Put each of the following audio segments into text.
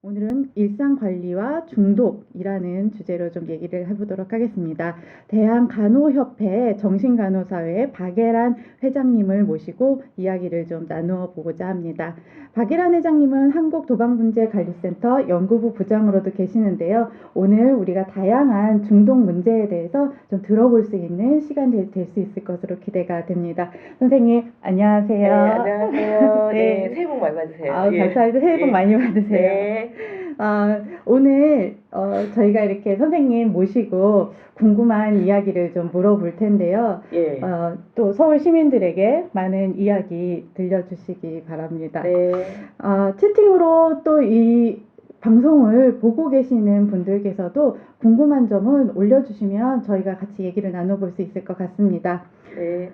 오늘은 일상관리와 중독이라는 주제로 좀 얘기를 해보도록 하겠습니다. 대한간호협회 정신간호사회 박예란 회장님을 모시고 이야기를 좀 나누어 보고자 합니다. 박예란 회장님은 한국도박문제관리센터 연구부 부장으로도 계시는데요. 오늘 우리가 다양한 중독 문제에 대해서 좀 들어볼 수 있는 시간이 될 수 있을 것으로 기대가 됩니다. 선생님, 안녕하세요. 네, 안녕하세요. 네. 네, 새해 복 많이 받으세요. 감사합니다. 새해 복 많이 받으세요. 네. 오늘 저희가 이렇게 선생님 모시고 궁금한 이야기를 좀 물어볼 텐데요. 예. 또 서울 시민들에게 많은 이야기 들려주시기 바랍니다. 네. 채팅으로 또 이 방송을 보고 계시는 분들께서도 궁금한 점은 올려주시면 저희가 같이 얘기를 나눠볼 수 있을 것 같습니다. 네.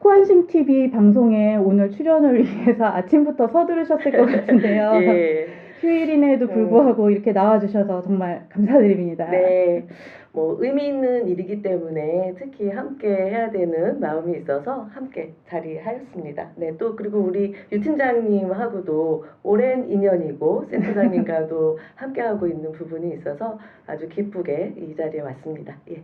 코안심 TV 방송에 오늘 출연을 위해서 아침부터 서두르셨을 것 같은데요. 예. 휴일임에도 불구하고 이렇게 나와주셔서 정말 감사드립니다. 네. 뭐 의미 있는 일이기 때문에 특히 함께 해야 되는 마음이 있어서 함께 자리하였습니다. 네, 또 그리고 우리 유 팀장님하고도 오랜 인연이고 센터장님과도 함께 하고 있는 부분이 있어서 아주 기쁘게 이 자리에 왔습니다. 예.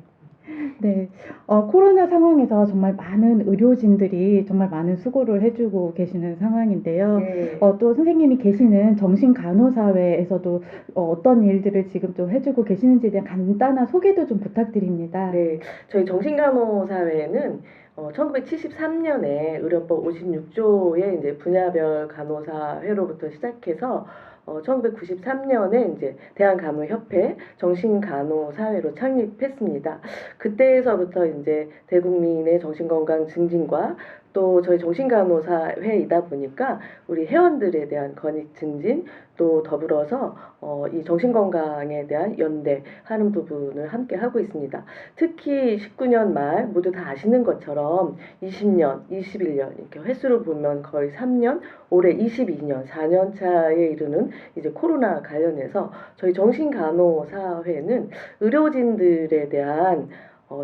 네, 코로나 상황에서 정말 많은 의료진들이 정말 많은 수고를 해주고 계시는 상황인데요. 네. 또 선생님이 계시는 정신간호사회에서도 어떤 일들을 지금 좀 해주고 계시는지에 대한 간단한 소개도 좀 부탁드립니다. 네, 저희 정신간호사회는 1973년에 의료법 56조의 이제 분야별 간호사회로부터 시작해서 1993년에 이제 대한간호협회 정신간호사회로 창립했습니다. 그때서부터 이제 대국민의 정신건강 증진과 또 저희 정신간호사회이다 보니까 우리 회원들에 대한 권익 증진 또 더불어서 이 정신건강에 대한 연대하는 부분을 함께 하고 있습니다. 특히 19년 말 모두 다 아시는 것처럼 20년, 21년 이렇게 횟수를 보면 거의 3년, 올해 22년, 4년 차에 이르는 이제 코로나 관련해서 저희 정신간호사회는 의료진들에 대한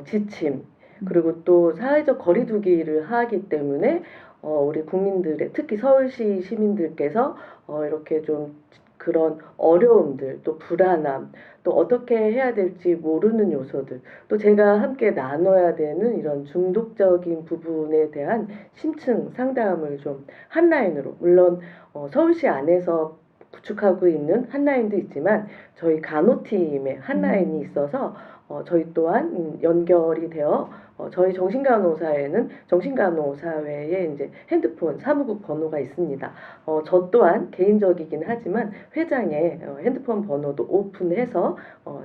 지침 그리고 또 사회적 거리두기를 하기 때문에 우리 국민들의 특히 서울시 시민들께서 이렇게 좀 그런 어려움들 또 불안함 또 어떻게 해야 될지 모르는 요소들 또 제가 함께 나눠야 되는 이런 중독적인 부분에 대한 심층 상담을 좀 한라인으로 물론 서울시 안에서 구축하고 있는 한라인도 있지만 저희 간호팀에 한라인이 있어서 저희 또한 연결이 되어 저희 정신간호사회는 정신간호사회에 이제 핸드폰 사무국 번호가 있습니다. 저 또한 개인적이긴 하지만 회장의 핸드폰 번호도 오픈해서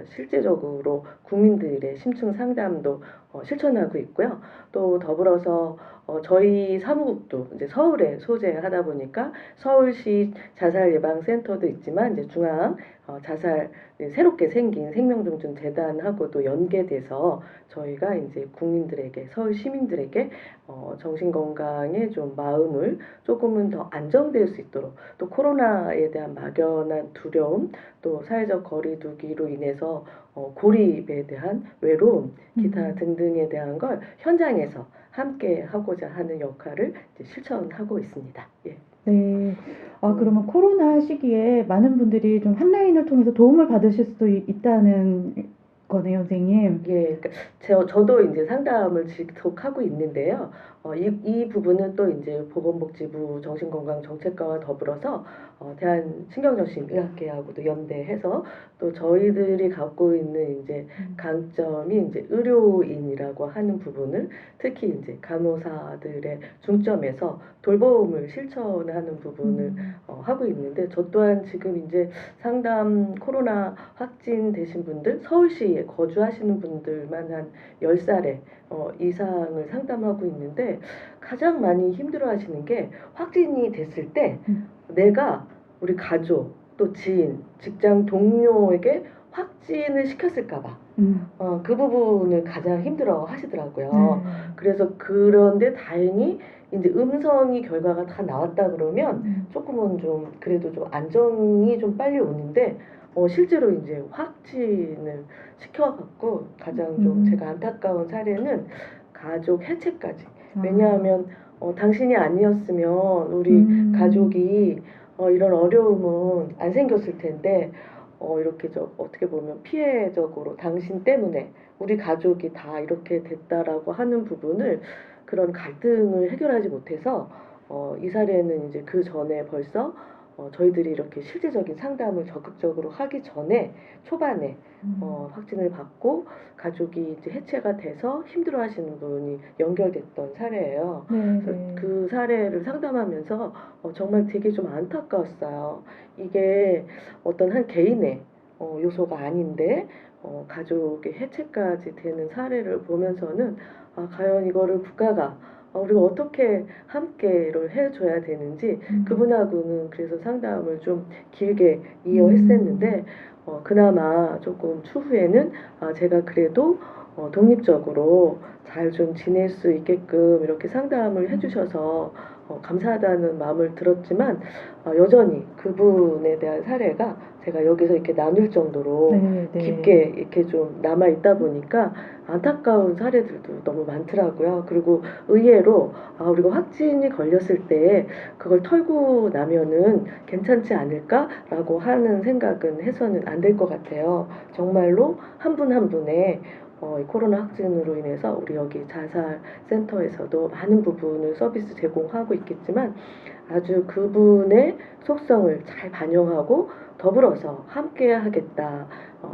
실제적으로 국민들의 심층 상담도 실천하고 있고요. 또 더불어서 저희 사무국도 이제 서울에 소재하다 보니까 서울시 자살예방센터도 있지만 이제 중앙 자살 새롭게 생긴 생명중증재단하고도 연계돼서 저희가 이제 국민들에게 서울 시민들에게 정신건강에 좀 마음을 조금은 더 안정될 수 있도록 또 코로나에 대한 막연한 두려움 또 사회적 거리두기로 인해서 고립에 대한 외로움 기타 등등에 대한 걸 현장에서 함께 하고자 하는 역할을 이제 실천하고 있습니다. 예. 네. 그러면 코로나 시기에 많은 분들이 좀 한라인을 통해서 도움을 받으실 수도 있다는 거네요, 선생님. 예, 그러니까 저도 이제 상담을 지속하고 있는데요. 이 부분은 또 이제 보건복지부 정신건강정책과와 더불어서 대한신경정신의학회하고도 연대해서 또 저희들이 갖고 있는 이제 강점이 이제 의료인이라고 하는 부분을 특히 이제 간호사들의 중점에서 돌봄을 실천하는 부분을 하고 있는데 저 또한 지금 이제 상담 코로나 확진되신 분들 서울시에 거주하시는 분들만 한 10살에 이상을 상담하고 있는데 가장 많이 힘들어하시는 게 확진이 됐을 때 내가 우리 가족 또 지인 직장 동료에게 확진을 시켰을까봐 그 부분을 가장 힘들어 하시더라고요. 그래서 그런데 다행히 이제 음성이 결과가 다 나왔다 그러면 조금은 좀 그래도 좀 안정이 좀 빨리 오는데 실제로 이제 확진을 시켜갖고 가장 좀 제가 안타까운 사례는 가족 해체까지. 왜냐하면 당신이 아니었으면 우리 가족이 이런 어려움은 안 생겼을 텐데 이렇게 어떻게 보면 피해적으로 당신 때문에 우리 가족이 다 이렇게 됐다라고 하는 부분을 그런 갈등을 해결하지 못해서 이 사례는 이제 그 전에 벌써 저희들이 이렇게 실제적인 상담을 적극적으로 하기 전에 초반에 확진을 받고 가족이 이제 해체가 돼서 힘들어하시는 분이 연결됐던 사례예요. 네, 그래서 네. 그 사례를 상담하면서 정말 되게 좀 안타까웠어요. 이게 어떤 한 개인의 요소가 아닌데 가족의 해체까지 되는 사례를 보면서는 과연 이거를 국가가 우리가 어떻게 함께를 해줘야 되는지 그분하고는 그래서 상담을 좀 길게 이어했었는데 그나마 조금 추후에는 제가 그래도 독립적으로 잘 좀 지낼 수 있게끔 이렇게 상담을 해주셔서 감사하다는 마음을 들었지만 여전히 그분에 대한 사례가 제가 여기서 이렇게 나눌 정도로 네, 네. 깊게 이렇게 좀 남아 있다 보니까 안타까운 사례들도 너무 많더라고요. 그리고 의외로 우리가 확진이 걸렸을 때 그걸 털고 나면은 괜찮지 않을까라고 하는 생각은 해서는 안 될 것 같아요. 정말로 한 분 한 분의 이 코로나 확진으로 인해서 우리 여기 자살센터에서도 많은 부분을 서비스 제공하고 있겠지만 아주 그분의 속성을 잘 반영하고 더불어서 함께 하겠다.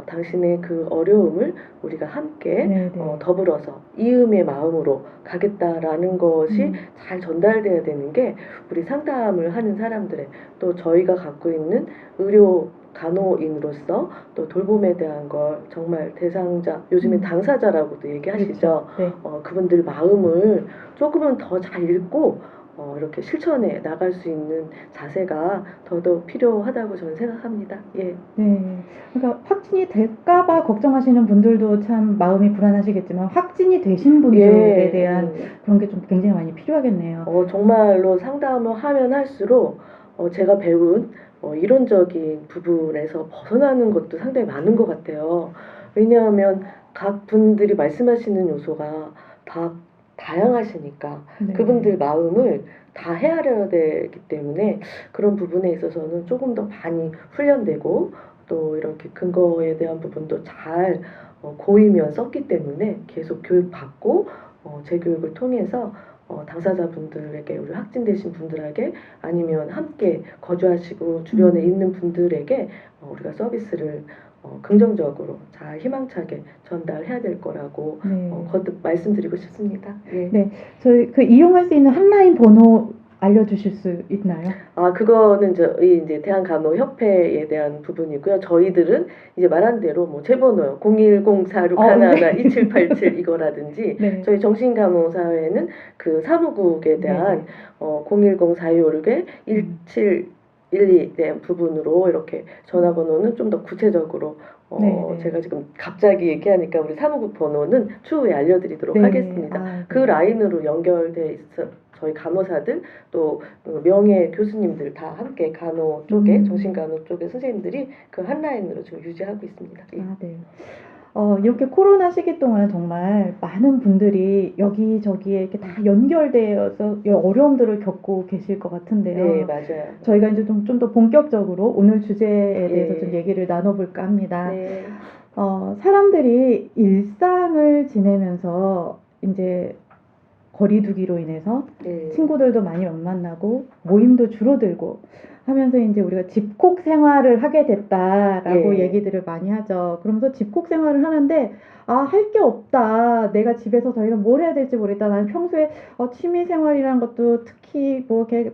당신의 그 어려움을 우리가 함께 네, 네. 더불어서 이음의 마음으로 가겠다라는 것이 잘 전달돼야 되는 게 우리 상담을 하는 사람들의 또 저희가 갖고 있는 의료 간호인으로서 또 돌봄에 대한 걸 정말 대상자 요즘에 당사자라고도 얘기하시죠. 그렇죠. 네. 그분들 마음을 조금은 더 잘 읽고 이렇게 실천해 나갈 수 있는 자세가 더더욱 필요하다고 저는 생각합니다. 예. 네. 그러니까 확진이 될까봐 걱정하시는 분들도 참 마음이 불안하시겠지만 확진이 되신 분들에 예, 대한 그런 게 좀 굉장히 많이 필요하겠네요. 정말로 상담을 하면 할수록 제가 배운 이론적인 부분에서 벗어나는 것도 상당히 많은 것 같아요. 왜냐하면 각 분들이 말씀하시는 요소가 다 다양하시니까 네. 그분들 마음을 다 헤아려야 되기 때문에 그런 부분에 있어서는 조금 더 많이 훈련되고 또 이렇게 근거에 대한 부분도 잘 고이면 썼기 때문에 계속 교육받고 재교육을 통해서 당사자분들에게 우리 확진되신 분들에게 아니면 함께 거주하시고 주변에 있는 분들에게 우리가 서비스를 긍정적으로 잘 희망차게 전달해야 될 거라고 네. 거듭 말씀드리고 싶습니다. 예. 네. 저희 그 이용할 수 있는 한라인 번호 알려주실 수 있나요? 그거는 이제 대한간호협회에 대한 부분이고요. 저희들은 이제 말한 대로 뭐 제 번호요. 010-4611-2787 이거라든지 네. 저희 정신간호사회는 그 사무국에 대한 010-46-1712 대한 부분으로 이렇게 전화번호는 좀 더 구체적으로 네. 제가 지금 갑자기 얘기하니까 우리 사무국 번호는 추후에 알려드리도록 네. 하겠습니다. 그 라인으로 연결돼 있어 저희 간호사들 또 명예 교수님들 다 함께 간호 쪽에 정신간호 쪽의 선생님들이 그 한 라인으로 지금 유지하고 있습니다. 예. 네. 이렇게 코로나 시기 동안 정말 많은 분들이 여기저기에 이렇게 다 연결되어서 어려움들을 겪고 계실 것 같은데요. 네, 맞아요. 저희가 이제 좀 더 본격적으로 오늘 주제에 대해서 예. 좀 얘기를 나눠볼까 합니다. 네. 사람들이 일상을 지내면서 이제 거리두기로 인해서 네. 친구들도 많이 못 만나고 모임도 줄어들고 하면서 이제 우리가 집콕 생활을 하게 됐다라고 예. 얘기들을 많이 하죠. 그러면서 집콕 생활을 하는데 할 게 없다. 내가 집에서 더 이상 뭘 해야 될지 모르겠다. 나는 평소에 취미 생활이라는 것도 특히 뭐 이렇게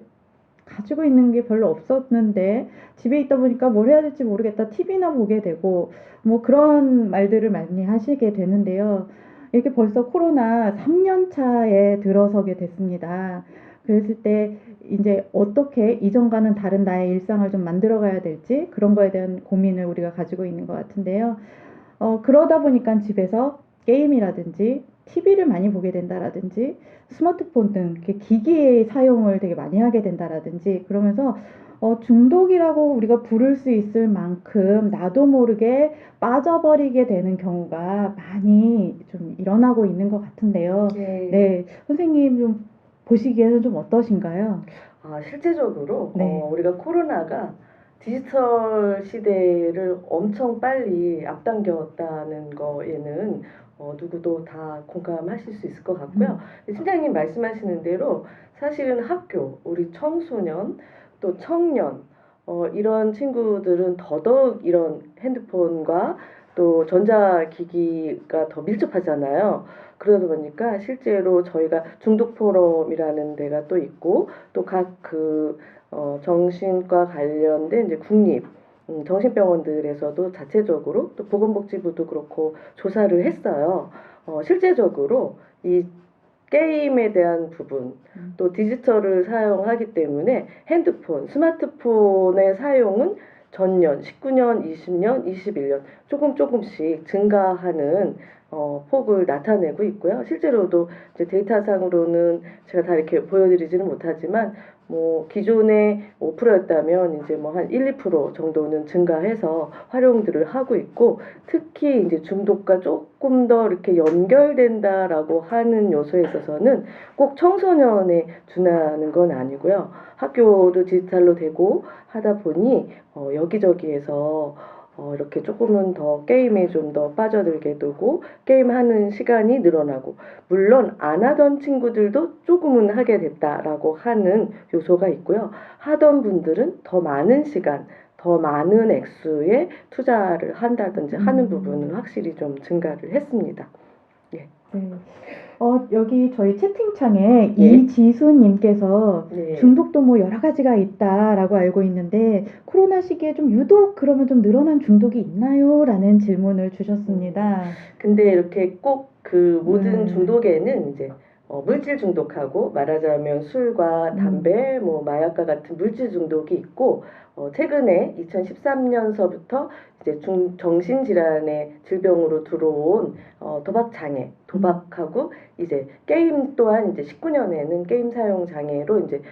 가지고 있는 게 별로 없었는데 집에 있다 보니까 뭘 해야 될지 모르겠다. TV나 보게 되고 뭐 그런 말들을 많이 하시게 되는데요. 이렇게 벌써 코로나 3년 차에 들어서게 됐습니다. 그랬을 때 이제 어떻게 이전과는 다른 나의 일상을 좀 만들어 가야 될지 그런 거에 대한 고민을 우리가 가지고 있는 것 같은데요. 그러다 보니까 집에서 게임이라든지 TV를 많이 보게 된다라든지 스마트폰 등 이렇게 기기의 사용을 되게 많이 하게 된다라든지 그러면서 중독이라고 우리가 부를 수 있을 만큼 나도 모르게 빠져버리게 되는 경우가 많이 좀 일어나고 있는 것 같은데요. 예. 네, 선생님 좀 보시기에는 좀 어떠신가요? 실제적으로 네. 우리가 코로나가 디지털 시대를 엄청 빨리 앞당겼다는 거에는 누구도 다 공감하실 수 있을 것 같고요. 팀장님 말씀하시는 대로 사실은 학교, 우리 청소년, 또 청년, 이런 친구들은 더더욱 이런 핸드폰과 또 전자기기가 더 밀접하잖아요. 그러다 보니까 실제로 저희가 중독 포럼이라는 데가 또 있고 또 각 정신과 관련된 이제 국립 정신병원들에서도 자체적으로 또 보건복지부도 그렇고 조사를 했어요. 실제적으로 이 게임에 대한 부분, 또 디지털을 사용하기 때문에 핸드폰, 스마트폰의 사용은 전년, 19년, 20년, 21년 조금씩 증가하는 폭을 나타내고 있고요. 실제로도 이제 데이터상으로는 제가 다 이렇게 보여드리지는 못하지만 뭐 기존에 5%였다면 이제 뭐 한 1, 2% 정도는 증가해서 활용들을 하고 있고 특히 이제 중독과 조금 더 이렇게 연결된다라고 하는 요소에 있어서는 꼭 청소년에 준하는 건 아니고요. 학교도 디지털로 되고 하다 보니 여기저기에서 이렇게 조금은 더 게임에 좀 더 빠져들게 되고 게임하는 시간이 늘어나고 물론 안 하던 친구들도 조금은 하게 됐다라고 하는 요소가 있고요. 하던 분들은 더 많은 시간, 더 많은 액수의 투자를 한다든지 하는 부분은 확실히 좀 증가를 했습니다. 예. 네. 여기 저희 채팅창에 예. 이지수님께서 네. 중독도 뭐 여러 가지가 있다라고 알고 있는데 코로나 시기에 좀 유독 그러면 좀 늘어난 중독이 있나요? 라는 질문을 주셨습니다. 근데 이렇게 꼭 그 모든 네. 중독에는 이제 물질 중독하고 말하자면 술과 담배, 뭐 마약과 같은 물질 중독이 있고 최근에 2013년서부터 이제 정신질환의 질병으로 들어온 도박 장애, 도박하고 이제 게임 또한 이제 19년에는 게임 사용 장애로 이제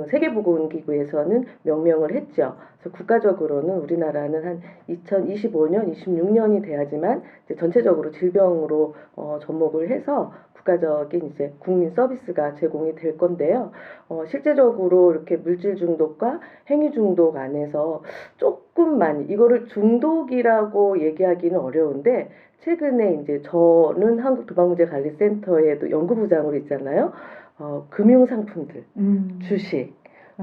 세계보건기구에서는 명명을 했죠. 그래서 국가적으로는 우리나라는 한 2025년, 26년이 돼야지만 이제 전체적으로 질병으로 접목을 해서 국가적인 이제 국민 서비스가 제공이 될 건데요. 실제적으로 이렇게 물질 중독과 행위 중독 안에서 조금만 이거를 중독이라고 얘기하기는 어려운데 최근에 이제 저는 한국도박문제관리센터에도 연구부장으로 있잖아요. 금융상품들, 주식,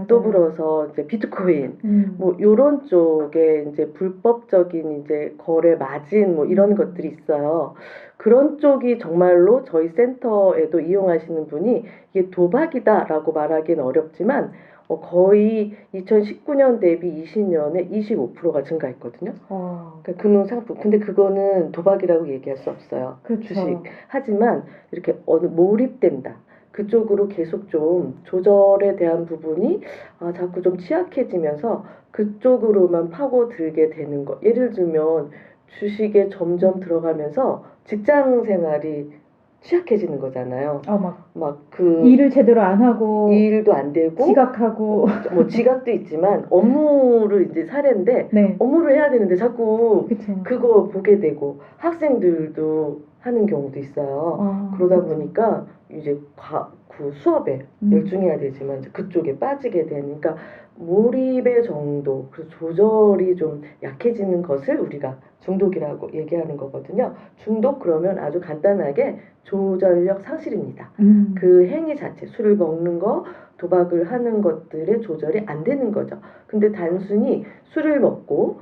또 불어서 이제 비트코인, 뭐 요런 쪽에 이제 불법적인 이제 거래 마진 뭐 이런 것들이 있어요. 그런 쪽이 정말로 저희 센터에도 이용하시는 분이 이게 도박이다라고 말하기는 어렵지만 거의 2019년 대비 20년에 25%가 증가했거든요. 그러니까 금융상품. 근데 그거는 도박이라고 얘기할 수 없어요. 그렇죠. 주식. 하지만 이렇게 어느 몰입된다. 그쪽으로 계속 좀 조절에 대한 부분이 자꾸 좀 취약해지면서 그쪽으로만 파고들게 되는 거. 예를 들면 주식에 점점 들어가면서 직장 생활이 취약해지는 거잖아요. 막 일을 제대로 안 하고 일도 안 되고 지각하고 뭐 지각도 있지만 업무를 이제 사례인데 네. 업무를 해야 되는데 자꾸 그쵸. 그거 보게 되고 학생들도 하는 경우도 있어요. 그러다 보니까 이제 그 수업에 열중해야 되지만 이제 그쪽에 빠지게 되니까 몰입의 정도, 그 조절이 좀 약해지는 것을 우리가 중독이라고 얘기하는 거거든요. 중독 그러면 아주 간단하게 조절력 상실입니다. 그 행위 자체, 술을 먹는 거, 도박을 하는 것들의 조절이 안 되는 거죠. 근데 단순히 술을 먹고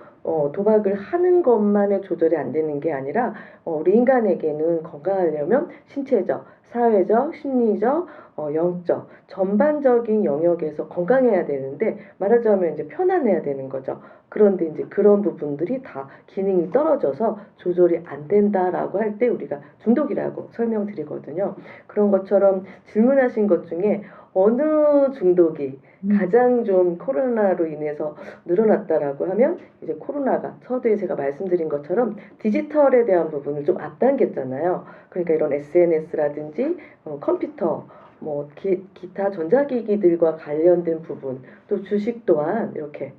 도박을 하는 것만의 조절이 안 되는 게 아니라 우리 인간에게는 건강하려면 신체적, 사회적, 심리적, 영적, 전반적인 영역에서 건강해야 되는데 말하자면 이제 편안해야 되는 거죠. 그런데 이제 그런 부분들이 다 기능이 떨어져서 조절이 안 된다라고 할 때 우리가 중독이라고 설명드리거든요. 그런 것처럼 질문하신 것 중에 어느 중독이 가장 좀 코로나로 인해서 늘어났다라고 하면 이제 코로나가 서두에 제가 말씀드린 것처럼 디지털에 대한 부분을 좀 앞당겼잖아요. 그러니까 이런 SNS라든지 컴퓨터 뭐 기타 전자기기들과 관련된 부분 또 주식 또한 이렇게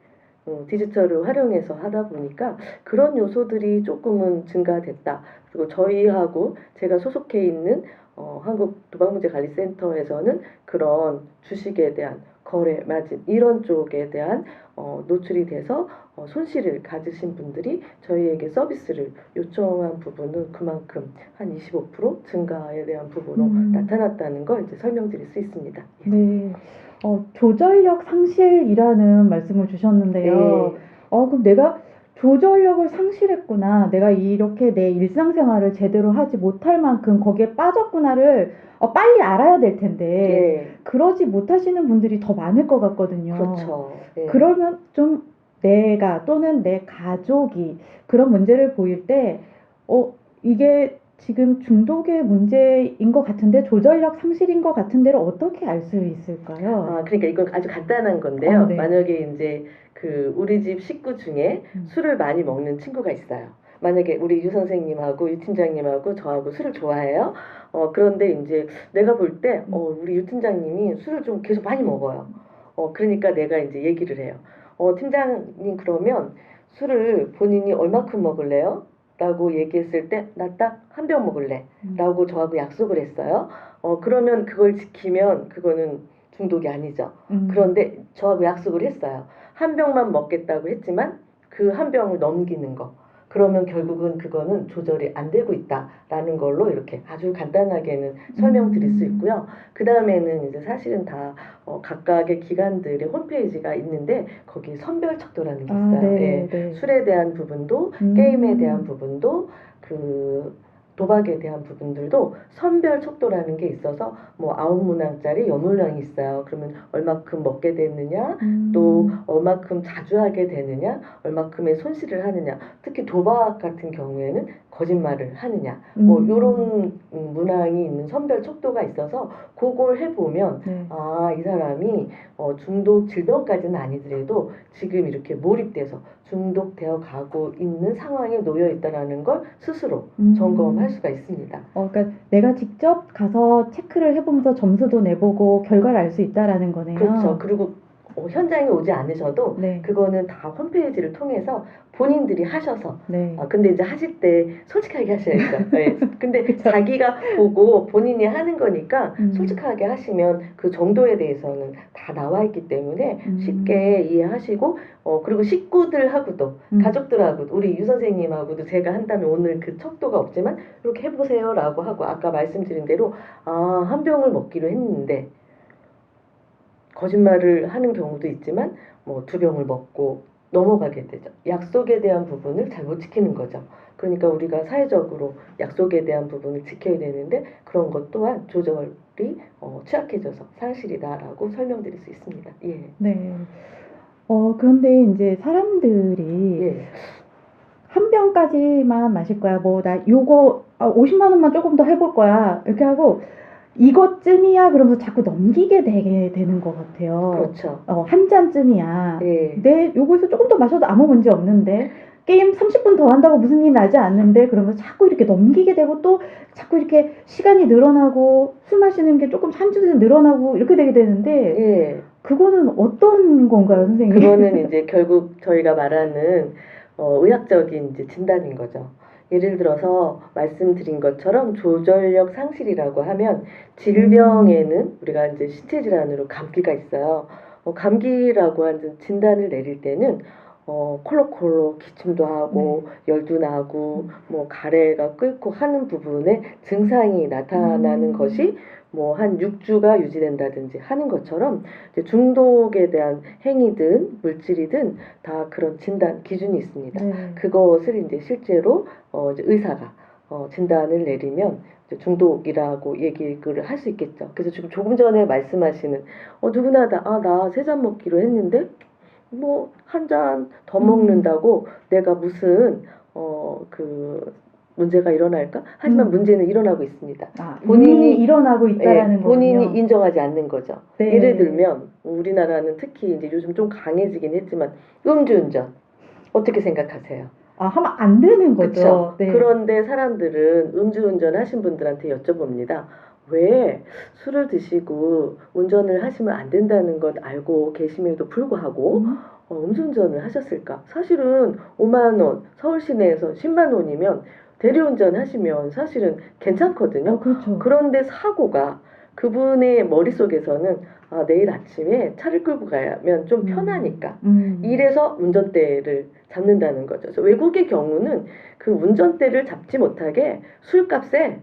디지털을 활용해서 하다 보니까 그런 요소들이 조금은 증가됐다. 그리고 저희하고 제가 소속해 있는 한국도박문제관리센터에서는 그런 주식에 대한 거래 마진 이런 쪽에 대한 노출이 돼서 손실을 가지신 분들이 저희에게 서비스를 요청한 부분은 그만큼 한 25% 증가에 대한 부분으로 나타났다는 걸 이제 설명드릴 수 있습니다. 네. 조절력 상실이라는 말씀을 주셨는데요. 네. 그럼 내가 조절력을 상실했구나. 내가 이렇게 내 일상생활을 제대로 하지 못할 만큼 거기에 빠졌구나를 빨리 알아야 될 텐데, 예. 그러지 못하시는 분들이 더 많을 것 같거든요. 그렇죠. 예. 그러면 좀 내가 또는 내 가족이 그런 문제를 보일 때, 이게 지금 중독의 문제인 것 같은데, 조절력 상실인 것 같은데를 어떻게 알 수 있을까요? 그러니까 이건 아주 간단한 건데요. 네. 만약에 이제 우리 집 식구 중에 술을 많이 먹는 친구가 있어요. 만약에 우리 유 선생님하고 유 팀장님하고 저하고 술을 좋아해요. 그런데 이제 내가 볼 때 우리 유 팀장님이 술을 좀 계속 많이 먹어요. 그러니까 내가 이제 얘기를 해요. 팀장님 그러면 술을 본인이 얼마큼 먹을래요? 라고 얘기했을 때 나 딱 한 병 먹을래 라고 저하고 약속을 했어요. 그러면 그걸 지키면 그거는 중독이 아니죠. 그런데 저하고 약속을 했어요. 한 병만 먹겠다고 했지만 그 한 병을 넘기는 거. 그러면 결국은 그거는 조절이 안 되고 있다라는 걸로 이렇게 아주 간단하게는 설명드릴 수 있고요. 그 다음에는 이제 사실은 다 각각의 기관들의 홈페이지가 있는데 거기 선별 척도라는 게 있어요. 네, 예, 네. 술에 대한 부분도 게임에 대한 부분도 도박에 대한 부분들도 선별 척도라는 게 있어서 뭐 9문항짜리 10문항이 있어요. 그러면 얼마큼 먹게 되느냐, 또 얼마큼 자주 하게 되느냐, 얼마큼의 손실을 하느냐, 특히 도박 같은 경우에는 거짓말을 하느냐, 뭐 이런 문항이 있는 선별 척도가 있어서 그걸 해보면 네. 이 사람이 중독 질병까지는 아니더라도 지금 이렇게 몰입돼서 중독되어 가고 있는 상황에 놓여 있다라는 걸 스스로 점검할 수가 있습니다. 그러니까 내가 직접 가서 체크를 해보면서 점수도 내보고 결과를 알 수 있다라는 거네요. 그렇죠. 그리고 현장에 오지 않으셔도 네. 그거는 다 홈페이지를 통해서 본인들이 하셔서 네. 근데 이제 하실 때 솔직하게 하셔야죠. 네. 근데 그쵸. 자기가 보고 본인이 하는 거니까 솔직하게 하시면 그 정도에 대해서는 다 나와 있기 때문에 쉽게 이해하시고 그리고 식구들하고도 가족들하고도 우리 유 선생님하고도 제가 한다면 오늘 그 척도가 없지만 이렇게 해보세요라고 하고 아까 말씀드린 대로 한 병을 먹기로 했는데 거짓말을 하는 경우도 있지만 뭐 2병을 먹고 넘어가게 되죠. 약속에 대한 부분을 잘 못 지키는 거죠. 그러니까 우리가 사회적으로 약속에 대한 부분을 지켜야 되는데 그런 것 또한 조절이 취약해져서 상실이다라고 설명드릴 수 있습니다. 예. 네. 그런데 이제 사람들이 예. 한 병까지만 마실 거야. 뭐 나 요거 50만 원만 조금 더 해볼 거야. 이렇게 하고 이것쯤이야 그러면서 자꾸 넘기게 되게 되는 것 같아요. 그렇죠. 한 잔쯤이야. 예. 근데 요거에서 조금 더 마셔도 아무 문제 없는데 게임 30분 더 한다고 무슨 일이 나지 않는데 그러면서 자꾸 이렇게 넘기게 되고 또 자꾸 이렇게 시간이 늘어나고 술 마시는 게 조금 한주도 늘어나고 이렇게 되게 되는데 예. 그거는 어떤 건가요, 선생님? 그거는 이제 결국 저희가 말하는 의학적인 이제 진단인 거죠. 예를 들어서 말씀드린 것처럼 조절력 상실이라고 하면 질병에는 우리가 이제 신체 질환으로 감기가 있어요. 감기라고 하는 진단을 내릴 때는 콜록콜록 기침도 하고 열도 나고 뭐 가래가 끓고 하는 부분에 증상이 나타나는 것이 뭐 한 6주가 유지된다든지 하는 것처럼 이제 중독에 대한 행위든 물질이든 다 그런 진단 기준이 있습니다. 네. 그것을 이제 실제로 이제 의사가 진단을 내리면 이제 중독이라고 얘기를 할 수 있겠죠. 그래서 지금 조금 전에 말씀하시는 누구나 다 나 3잔 먹기로 했는데 뭐 한 잔 더 먹는다고 내가 무슨 문제가 일어날까? 하지만 문제는 일어나고 있습니다. 본인이 일어나고 있다라는 거군요. 본인이 인정하지 않는 거죠. 네. 예를 들면 우리나라는 특히 이제 요즘 좀 강해지긴 했지만 음주운전 어떻게 생각하세요? 하면 안 되는 거죠. 그쵸? 네. 그런데 사람들은 음주운전 하신 분들한테 여쭤봅니다. 왜 술을 드시고 운전을 하시면 안 된다는 건 알고 계심에도 불구하고 음주운전을 하셨을까? 사실은 5만 원, 서울 시내에서 10만 원이면 대리운전 하시면 사실은 괜찮거든요. 그렇죠. 그런데 사고가 그분의 머릿속에서는 내일 아침에 차를 끌고 가면 좀 편하니까 이래서 운전대를 잡는다는 거죠. 그래서 외국의 경우는 그 운전대를 잡지 못하게 술값에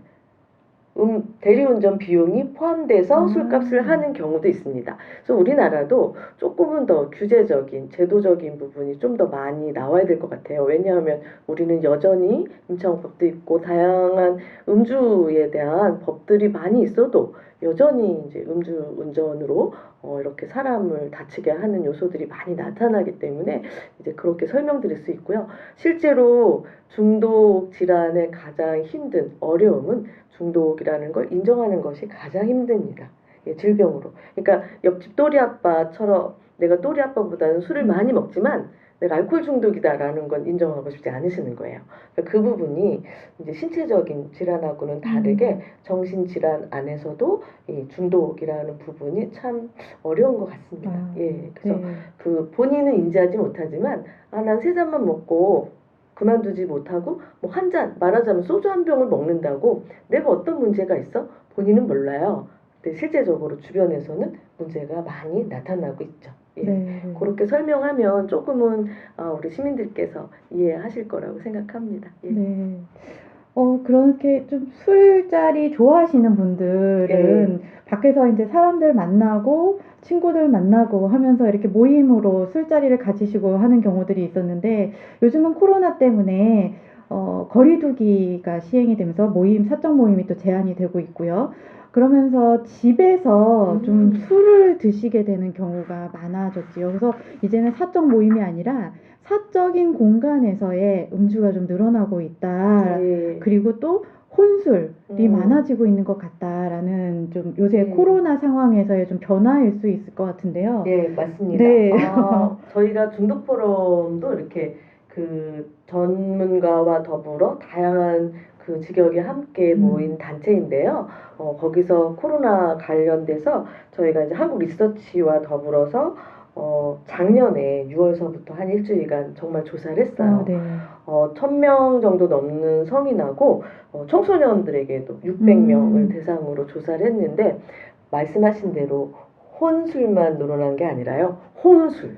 대리운전 비용이 포함돼서 술값을 하는 경우도 있습니다. 그래서 우리나라도 조금은 더 규제적인, 제도적인 부분이 좀 더 많이 나와야 될 것 같아요. 왜냐하면 우리는 여전히 임차원법도 있고 다양한 음주에 대한 법들이 많이 있어도 여전히 이제 음주 운전으로 이렇게 사람을 다치게 하는 요소들이 많이 나타나기 때문에 이제 그렇게 설명드릴 수 있고요. 실제로 중독 질환의 가장 힘든 어려움은 중독이라는 걸 인정하는 것이 가장 힘듭니다. 예, 질병으로. 그러니까 옆집 또리 아빠처럼 내가 또리 아빠보다는 술을 많이 먹지만 내가 알코올 중독이다라는 건 인정하고 싶지 않으시는 거예요. 그러니까 그 부분이 이제 신체적인 질환하고는 다르게 정신 질환 안에서도 이 중독이라는 부분이 참 어려운 것 같습니다. 예, 그래서 그 본인은 인지하지 못하지만 난 세 잔만 먹고 그만두지 못하고 뭐 한 잔, 말하자면 소주 한 병을 먹는다고 내가 어떤 문제가 있어? 본인은 몰라요. 근데 실제적으로 주변에서는 문제가 많이 나타나고 있죠. 예. 그렇게 설명하면 조금은 우리 시민들께서 이해하실 거라고 생각합니다. 예. 네. 그렇게 좀 술자리 좋아하시는 분들은 밖에서 이제 사람들 만나고 친구들 만나고 하면서 이렇게 모임으로 술자리를 가지시고 하는 경우들이 있었는데 요즘은 코로나 때문에 거리두기가 시행이 되면서 사적 모임이 또 제한이 되고 있고요. 그러면서 집에서 좀 술을 드시게 되는 경우가 많아졌지요. 그래서 이제는 사적 모임이 아니라 사적인 공간에서의 음주가 좀 늘어나고 있다. 그리고 또 혼술이 많아지고 있는 것 같다라는 좀 요새 코로나 상황에서의 좀 변화일 수 있을 것 같은데요. 예, 맞습니다. 네. 저희가 중독 포럼도 이렇게 그 전문가와 더불어 다양한 그 직역이 함께 모인 단체인데요. 거기서 코로나 관련돼서 저희가 이제 한국 리서치와 더불어서 작년에 6월서부터 한 일주일간 정말 조사를 했어요. 1,000명 정도 넘는 성인하고 청소년들에게도 600명을 대상으로 조사를 했는데 말씀하신 대로 혼술만 늘어난 게 아니라요. 홈술.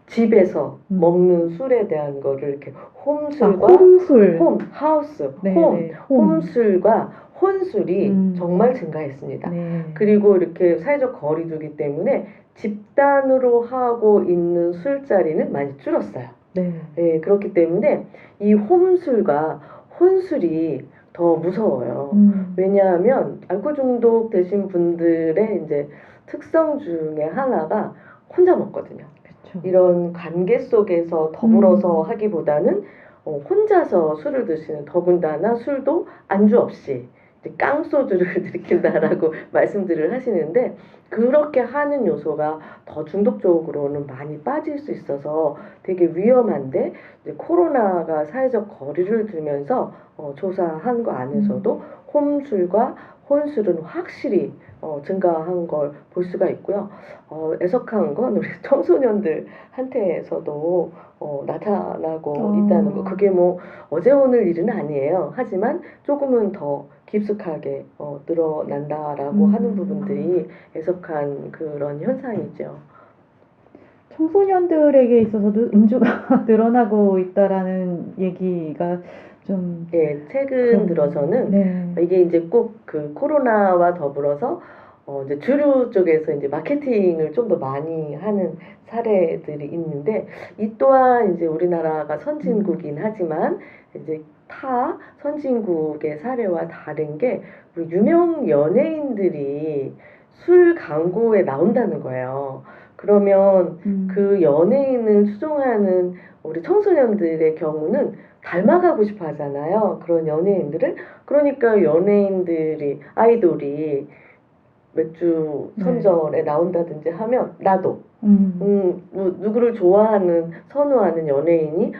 집에서 먹는 술에 대한 거를 이렇게 홈술과 홈술. 하우스, 네, 홈술과 혼술이 정말 증가했습니다. 그리고 이렇게 사회적 거리두기 때문에 집단으로 하고 있는 술자리는 많이 줄었어요. 예, 그렇기 때문에 이 홈술과 혼술이 더 무서워요. 왜냐하면 알코올 중독 되신 분들의 이제 특성 중에 하나가 혼자 먹거든요. 이런 관계 속에서 더불어서 하기보다는 혼자서 술을 드시는, 더군다나 술도 안주 없이 깡소주를 들이킨다라고 말씀들을 하시는데 그렇게 하는 요소가 더 중독 쪽으로는 많이 빠질 수 있어서 되게 위험한데 이제 코로나가 사회적 거리를 두면서 조사한 거 안에서도 홈술과 혼술은 확실히 증가한 걸 볼 수가 있고요. 애석한 건 우리 청소년들한테서도 나타나고 있다는 거. 그게 뭐 어제 오늘 일은 아니에요. 하지만 조금은 더 깊숙하게 늘어난다라고 하는 부분들이 애석한 그런 현상이죠. 청소년들에게 있어서도 음주가 늘어나고 있다라는 얘기가 좀 최근 들어서는 이게 이제 꼭 그 코로나와 더불어서 이제 주류 쪽에서 이제 마케팅을 좀 더 많이 하는 사례들이 있는데 이 또한 이제 우리나라가 선진국이긴 하지만 이제 타 선진국의 사례와 다른 게 우리 유명 연예인들이 술 광고에 나온다는 거예요. 그러면 그 연예인을 추종하는 우리 청소년들의 경우는 닮아가고 싶어 하잖아요. 그런 연예인들을. 그러니까 연예인들이, 아이돌이 맥주 선전에 나온다든지 하면 나도 누구를 좋아하는 선호하는 연예인이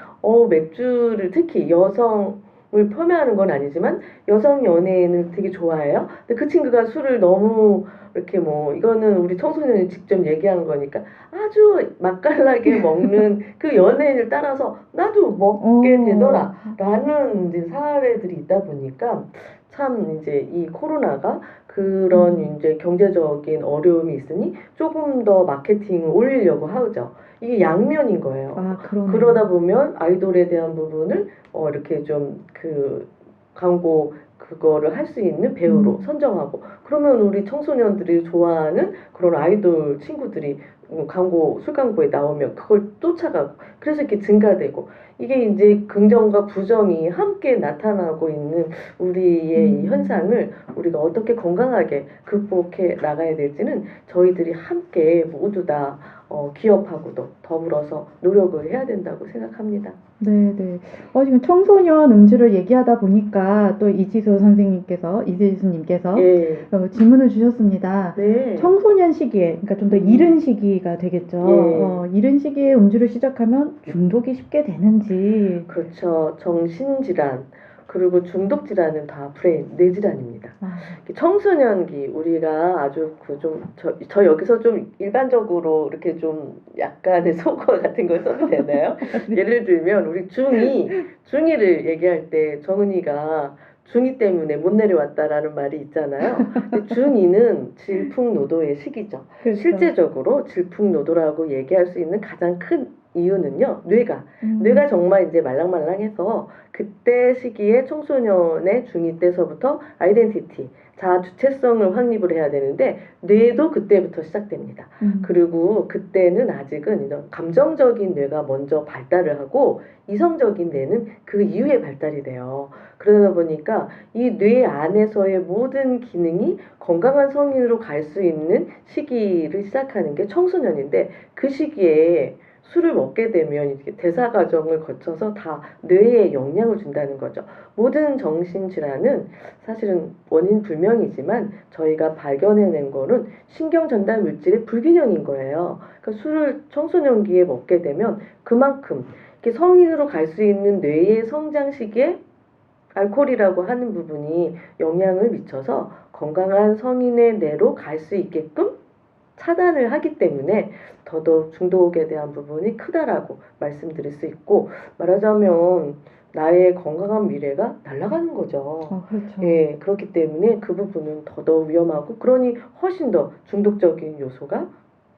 맥주를 특히 여성 폄하하는 건 아니지만 여성 연예인을 되게 좋아해요. 근데 그 친구가 술을 너무 이렇게 뭐 이거는 우리 청소년이 직접 얘기한 거니까 아주 맛깔나게 먹는 그 연예인을 따라서 나도 먹게 되더라 라는 이제 사례들이 있다 보니까 참 이제 이 코로나가 그런 이제 경제적인 어려움이 있으니 조금 더 마케팅을 올리려고 하죠. 이게 양면인 거예요. 아, 그러네요. 그러다 보면 아이돌에 대한 부분을 이렇게 좀 그 광고 그거를 할 수 있는 배우로 선정하고 그러면 우리 청소년들이 좋아하는 그런 아이돌 친구들이 광고 술 광고에 나오면 그걸 쫓아가고 그래서 이렇게 증가되고 이게 이제 긍정과 부정이 함께 나타나고 있는 우리의 이 현상을 우리가 어떻게 건강하게 극복해 나가야 될지는 저희들이 함께 모두 다 기업하고도 더불어서 노력을 해야 된다고 생각합니다. 네, 네. 지금 청소년 음주를 얘기하다 보니까 또 이지수 님께서 예, 질문을 주셨습니다. 네. 청소년 시기에, 그러니까 좀 더 이른 시기가 되겠죠. 예. 이른 시기에 음주를 시작하면 중독이 쉽게 되는지. 그렇죠. 정신질환 그리고 중독질환은 다 브레인 뇌질환입니다. 아, 청소년기 우리가 아주 저 여기서 좀 일반적으로 이렇게 좀 약간의 속어 같은 걸 써도 되나요? 예를 들면 우리 중2를 얘기할 때 정은이가 중2 때문에 못 내려왔다라는 말이 있잖아요. 근데 중2는 질풍노도의 시기죠. 그렇죠. 실제적으로 질풍노도라고 얘기할 수 있는 가장 큰 이유는요, 뇌가 정말 이제 말랑말랑해서 그때 시기에 청소년의 중2 때서부터 아이덴티티, 자아 주체성을 확립을 해야 되는데 뇌도 그때부터 시작됩니다. 그리고 그때는 아직은 이런 감정적인 뇌가 먼저 발달을 하고 이성적인 뇌는 그 이후에 발달이 돼요. 그러다 보니까 이 뇌 안에서의 모든 기능이 건강한 성인으로 갈 수 있는 시기를 시작하는 게 청소년인데 그 시기에 술을 먹게 되면 이렇게 대사 과정을 거쳐서 다 뇌에 영향을 준다는 거죠. 모든 정신질환은 사실은 원인 불명이지만 저희가 발견해낸 거는 신경 전달 물질의 불균형인 거예요. 그러니까 술을 청소년기에 먹게 되면 그만큼 이렇게 성인으로 갈 수 있는 뇌의 성장 시기에 알코올이라고 하는 부분이 영향을 미쳐서 건강한 성인의 뇌로 갈 수 있게끔 차단을 하기 때문에 더더욱 중독에 대한 부분이 크다라고 말씀드릴 수 있고 말하자면 나의 건강한 미래가 날아가는 거죠. 그렇죠. 예, 그렇기 때문에 그 부분은 더더욱 위험하고 그러니 훨씬 더 중독적인 요소가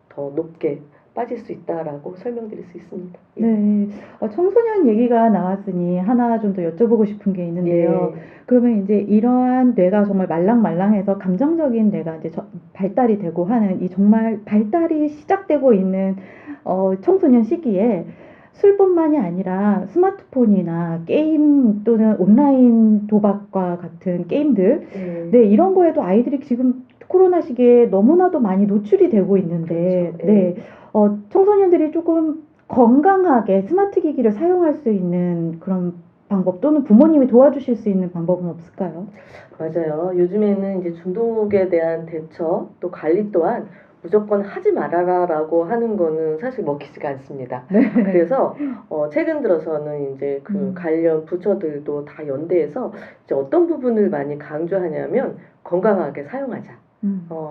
더 높게 빠질 수 있다라고 설명드릴 수 있습니다. 예. 네. 청소년 얘기가 나왔으니 하나 좀 더 여쭤보고 싶은 게 있는데요. 예. 그러면 이제 이러한 뇌가 정말 말랑말랑해서 감정적인 뇌가 이제 발달이 되고 하는 이 정말 발달이 시작되고 있는 청소년 시기에 술뿐만이 아니라 스마트폰이나 게임 또는 온라인 도박과 같은 게임들, 네, 이런 거에도 아이들이 지금 코로나 시기에 너무나도 많이 노출이 되고 있는데, 그렇죠. 네, 청소년들이 조금 건강하게 스마트 기기를 사용할 수 있는 그런 방법 또는 부모님이 도와주실 수 있는 방법은 없을까요? 맞아요. 요즘에는 이제 중독에 대한 대처 또 관리 또한 무조건 하지 말아라라고 하는 거는 사실 먹히지가 않습니다. 네. 그래서 최근 들어서는 이제 그 관련 부처들도 다 연대해서 이제 어떤 부분을 많이 강조하냐면 건강하게 사용하자.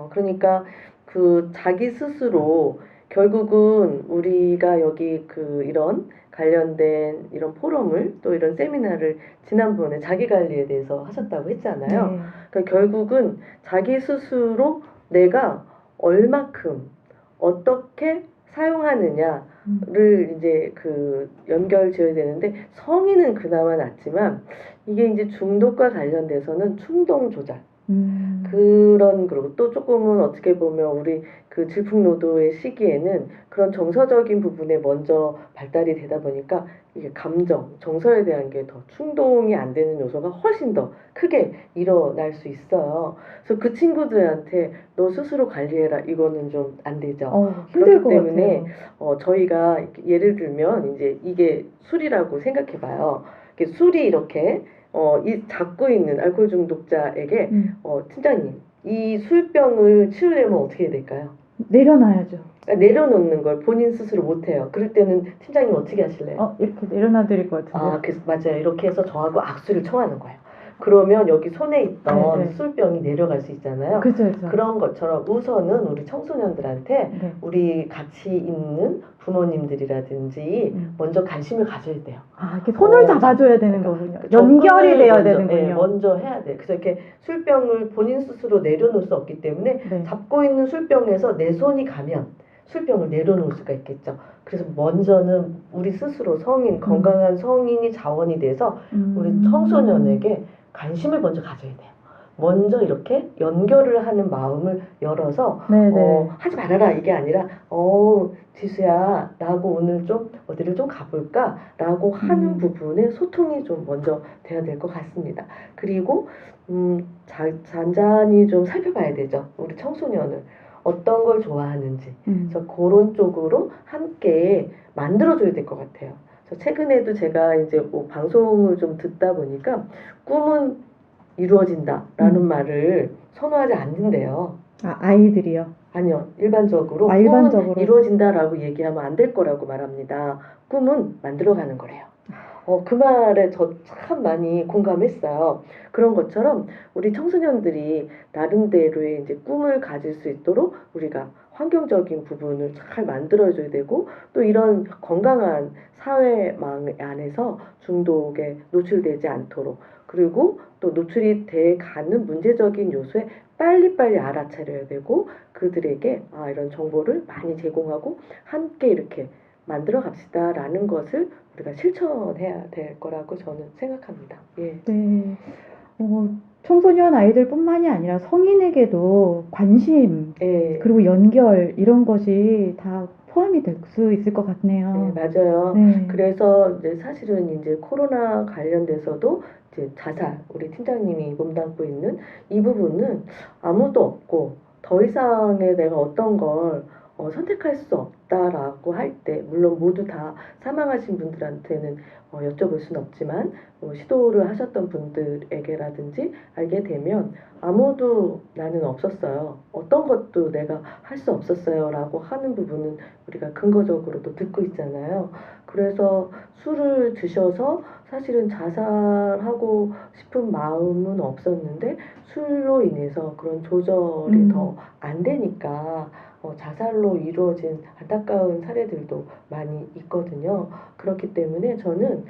그러니까 그 자기 스스로 결국은 우리가 여기 그 이런 관련된 이런 포럼을 또 이런 세미나를 지난번에 자기 관리에 대해서 하셨다고 했잖아요. 네. 그러니까 결국은 자기 스스로 내가 얼마큼 어떻게 사용하느냐를 이제 그 연결 지어야 되는데 성인은 그나마 낫지만 이게 이제 중독과 관련돼서는 충동 조절 그리고 또 조금은 어떻게 보면 우리 그 질풍노도의 시기에는 그런 정서적인 부분에 먼저 발달이 되다 보니까 이게 감정, 정서에 대한 게 더 충동이 안 되는 요소가 훨씬 더 크게 일어날 수 있어요. 그래서 그 친구들한테 너 스스로 관리해라 이거는 좀 안 되죠. 힘들 그렇기 것 때문에 같아요. 저희가 예를 들면 이제 이게 술이라고 생각해봐요. 술이 이렇게 이 잡고 있는 알코올 중독자에게 팀장님 이 술병을 치우려면 어떻게 해야 될까요? 내려놔야죠. 그러니까 내려놓는 걸 본인 스스로 못해요. 그럴 때는 팀장님 어떻게 하실래요? 이렇게 내려놔 드릴 것 같은데요. 아, 맞아요. 이렇게 해서 저하고 악수를 청하는 거예요. 그러면 여기 손에 있던 네. 술병이 내려갈 수 있잖아요. 그죠. 그런 것처럼 우선은 우리 청소년들한테 네. 우리 같이 있는 부모님들이라든지 먼저 관심을 가져야 돼요. 이렇게 손을 잡아줘야 되는 거군요. 연결이 되어야 되는군요. 먼저 해야 돼. 그래서 이렇게 술병을 본인 스스로 내려놓을 수 없기 때문에 네. 잡고 있는 술병에서 내 손이 가면 술병을 내려놓을 수가 있겠죠. 그래서 먼저는 우리 스스로 성인, 건강한 성인이 자원이 돼서 우리 청소년에게 관심을 먼저 가져야 돼요. 먼저 이렇게 연결을 하는 마음을 열어서 하지 말아라 이게 아니라 지수야 나하고 오늘 좀 어디를 좀 가볼까 라고 하는 부분에 소통이 좀 먼저 돼야 될 것 같습니다. 그리고 잔잔히 좀 살펴봐야 되죠. 우리 청소년을 어떤 걸 좋아하는지 그래서 그런 쪽으로 함께 만들어줘야 될 것 같아요. 최근에도 제가 이제 뭐 방송을 좀 듣다 보니까 꿈은 이루어진다라는 말을 선호하지 않는데요. 아이들이요? 아니요. 일반적으로 꿈은 이루어진다라고 얘기하면 안 될 거라고 말합니다. 꿈은 만들어가는 거래요. 그 말에 저 참 많이 공감했어요. 그런 것처럼 우리 청소년들이 나름대로의 이제 꿈을 가질 수 있도록 우리가 환경적인 부분을 잘 만들어줘야 되고 또 이런 건강한 사회망 안에서 중독에 노출되지 않도록 그리고 또 노출이 돼 가는 문제적인 요소에 빨리빨리 알아차려야 되고 그들에게 이런 정보를 많이 제공하고 함께 이렇게 만들어 갑시다라는 것을 우리가 실천해야 될 거라고 저는 생각합니다. 예. 네. 청소년 아이들뿐만이 아니라 성인에게도 관심 그리고 연결 이런 것이 다 포함이 될 수 있을 것 같네요. 네, 맞아요. 네. 그래서 이제 사실은 이제 코로나 관련돼서도 이제 자살, 우리 팀장님이 몸담고 있는 이 부분은 아무도 없고 더 이상의 내가 어떤 걸 선택할 수 없다라고 할 때, 물론 모두 다 사망하신 분들한테는 여쭤볼 수는 없지만 시도를 하셨던 분들에게라든지 알게 되면 아무도 나는 없었어요. 어떤 것도 내가 할 수 없었어요. 라고 하는 부분은 우리가 근거적으로도 듣고 있잖아요. 그래서 술을 드셔서 사실은 자살하고 싶은 마음은 없었는데 술로 인해서 그런 조절이 더 안 되니까 자살로 이루어진 안타까운 사례들도 많이 있거든요. 그렇기 때문에 저는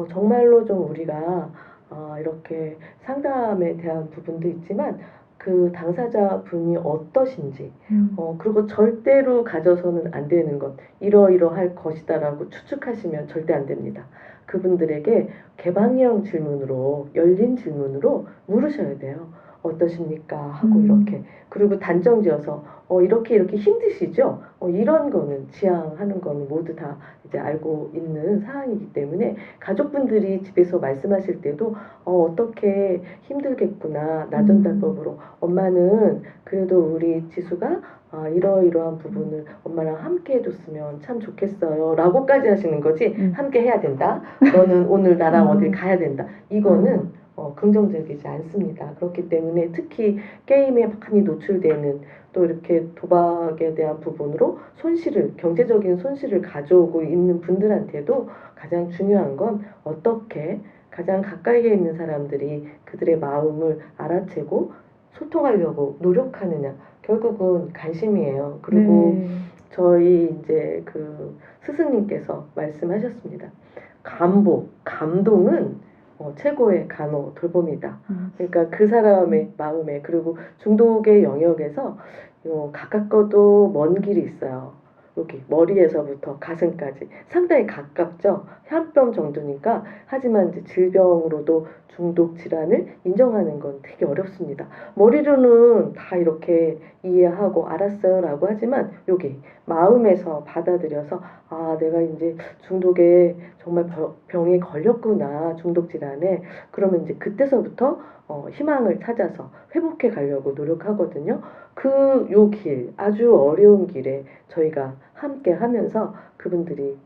정말로 좀 우리가 이렇게 상담에 대한 부분도 있지만 그 당사자 분이 어떠신지 그리고 절대로 가져서는 안 되는 것 이러이러할 것이다라고 추측하시면 절대 안 됩니다. 그분들에게 개방형 질문으로 열린 질문으로 물으셔야 돼요. 어떠십니까? 하고 이렇게 그리고 단정 지어서 이렇게 힘드시죠? 이런 거는 지향하는 거는 모두 다 이제 알고 있는 사항이기 때문에 가족분들이 집에서 말씀하실 때도 어떻게 힘들겠구나 나전달법으로 엄마는 그래도 우리 지수가 이러이러한 부분을 엄마랑 함께 해줬으면 참 좋겠어요 라고까지 하시는 거지 함께 해야 된다 너는 오늘 나랑 어딜 가야 된다 이거는 긍정적이지 않습니다. 그렇기 때문에 특히 게임에 많이 노출되는 또 이렇게 도박에 대한 부분으로 경제적인 손실을 가져오고 있는 분들한테도 가장 중요한 건 어떻게 가장 가까이에 있는 사람들이 그들의 마음을 알아채고 소통하려고 노력하느냐. 결국은 관심이에요. 그리고 저희 이제 그 스승님께서 말씀하셨습니다. 감동은 최고의 간호 돌봄이다. 그러니까 그 사람의 마음에 그리고 중독의 영역에서 가깝고도 먼 길이 있어요. 여기 머리에서부터 가슴까지 상당히 가깝죠. 한 뼘 정도니까 하지만 이제 질병으로도 중독 질환을 인정하는 건 되게 어렵습니다. 머리로는 다 이렇게 이해하고 알았어요라고 하지만 여기 마음에서 받아들여서 내가 이제 중독에 정말 병에 걸렸구나 중독 질환에 그러면 이제 그때서부터 희망을 찾아서 회복해 가려고 노력하거든요. 요 길 아주 어려운 길에 저희가 함께 하면서 그분들이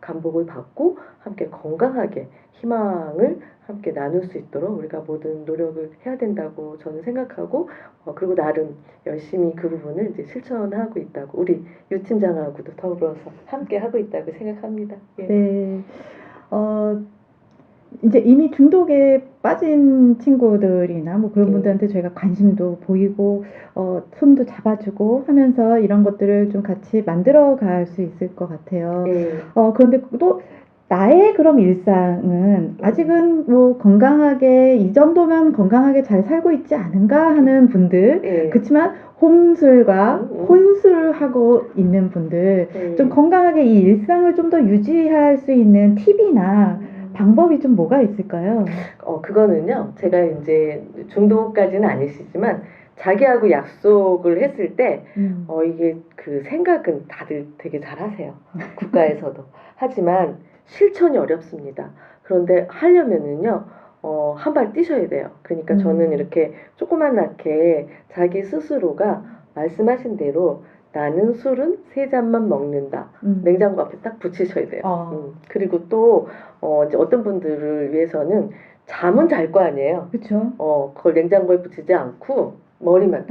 감복을 받고 함께 건강하게 희망을 함께 나눌 수 있도록 우리가 모든 노력을 해야 된다고 저는 생각하고 그리고 나름 열심히 그 부분을 이제 실천하고 있다고 우리 유 팀장하고도 더불어서 함께 하고 있다고 생각합니다. 예. 네. 이제 이미 중독에 빠진 친구들이나 뭐 그런 네. 분들한테 저희가 관심도 보이고 손도 잡아주고 하면서 이런 것들을 좀 같이 만들어 갈 수 있을 것 같아요. 예. 그런데 또 나의 그럼 일상은 아직은 뭐 건강하게 이 정도면 건강하게 잘 살고 있지 않은가 하는 분들, 예. 그렇지만 홈술과 혼술하고 있는 분들, 예. 좀 건강하게 이 일상을 좀 더 유지할 수 있는 팁이나 방법이 좀 뭐가 있을까요? 그거는요, 제가 이제 중도까지는 아니시지만, 자기하고 약속을 했을 때, 이게 그 생각은 다들 되게 잘하세요. 국가에서도. 하지만 실천이 어렵습니다. 그런데 하려면은요, 한 발 뛰셔야 돼요. 그러니까 저는 이렇게 조그맣게 자기 스스로가 말씀하신 대로 나는 술은 3잔만 먹는다. 냉장고 앞에 딱 붙이셔야 돼요. 그리고 또 이제 어떤 분들을 위해서는 잠은 잘 거 아니에요. 그렇죠. 그걸 냉장고에 붙이지 않고 머리만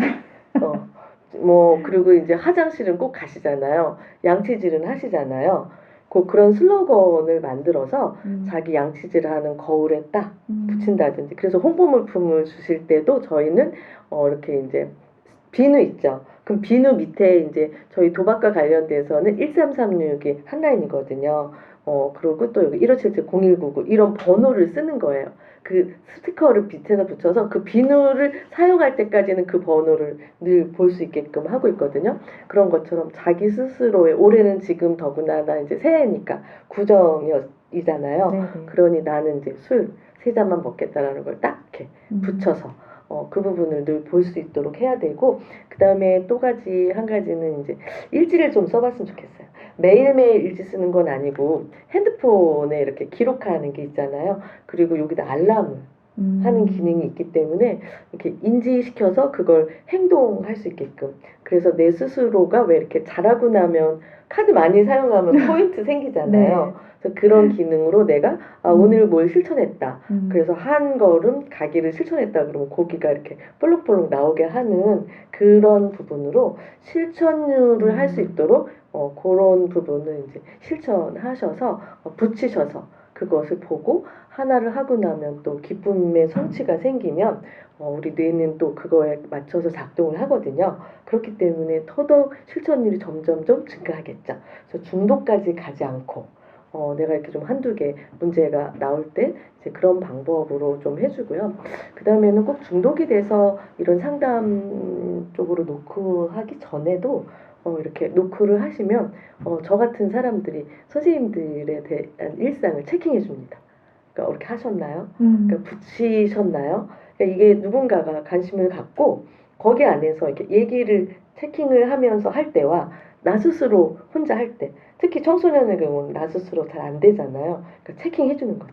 그리고 이제 화장실은 꼭 가시잖아요. 양치질은 하시잖아요. 그런 슬로건을 만들어서 자기 양치질을 하는 거울에 딱 붙인다든지. 그래서 홍보 물품을 주실 때도 저희는 이렇게 이제 비누 있죠. 그럼 비누 밑에 이제 저희 도박과 관련돼서는 1336이 한 라인이거든요. 그리고 또 여기 1577-0199 이런 번호를 쓰는 거예요. 그 스티커를 밑에다 붙여서 그 비누를 사용할 때까지는 그 번호를 늘 볼 수 있게끔 하고 있거든요. 그런 것처럼 자기 스스로의 올해는 지금 더구나 이제 새해니까 구정이잖아요. 네네. 그러니 나는 이제 술 3잔만 먹겠다라는 걸 딱 이렇게 붙여서 그 부분을 늘 볼 수 있도록 해야 되고, 그 다음에 또 한 가지는 이제 일지를 좀 써봤으면 좋겠어요. 매일매일 일지 쓰는 건 아니고 핸드폰에 이렇게 기록하는 게 있잖아요. 그리고 여기다 알람을 하는 기능이 있기 때문에 이렇게 인지시켜서 그걸 행동할 수 있게끔. 그래서 내 스스로가 왜 이렇게 잘하고 나면 카드 많이 사용하면 포인트 생기잖아요. 네. 그래서 그런 기능으로 내가 오늘 뭘 실천했다. 그래서 한 걸음 가기를 실천했다. 그러면 고기가 이렇게 볼록볼록 나오게 하는 그런 부분으로 실천율을 할 수 있도록 그런 부분을 이제 실천하셔서 붙이셔서 그것을 보고 하나를 하고 나면 또 기쁨의 성취가 생기면 우리 뇌는 또 그거에 맞춰서 작동을 하거든요. 그렇기 때문에 더더욱 실천율이 점점점 증가하겠죠. 그래서 중독까지 가지 않고 내가 이렇게 좀 한두 개 문제가 나올 때 이제 그런 방법으로 좀 해주고요. 그 다음에는 꼭 중독이 돼서 이런 상담 쪽으로 노크하기 전에도 이렇게 노크를 하시면 저 같은 사람들이 선생님들에 대한 일상을 체킹해 줍니다. 그러니까 이렇게 하셨나요? 그러니까 붙이셨나요? 그러니까 이게 누군가가 관심을 갖고 거기 안에서 이렇게 얘기를 체킹을 하면서 할 때와 나 스스로 혼자 할 때, 특히 청소년의 경우는 나 스스로 잘 안 되잖아요. 그러니까 체킹해 주는 거죠.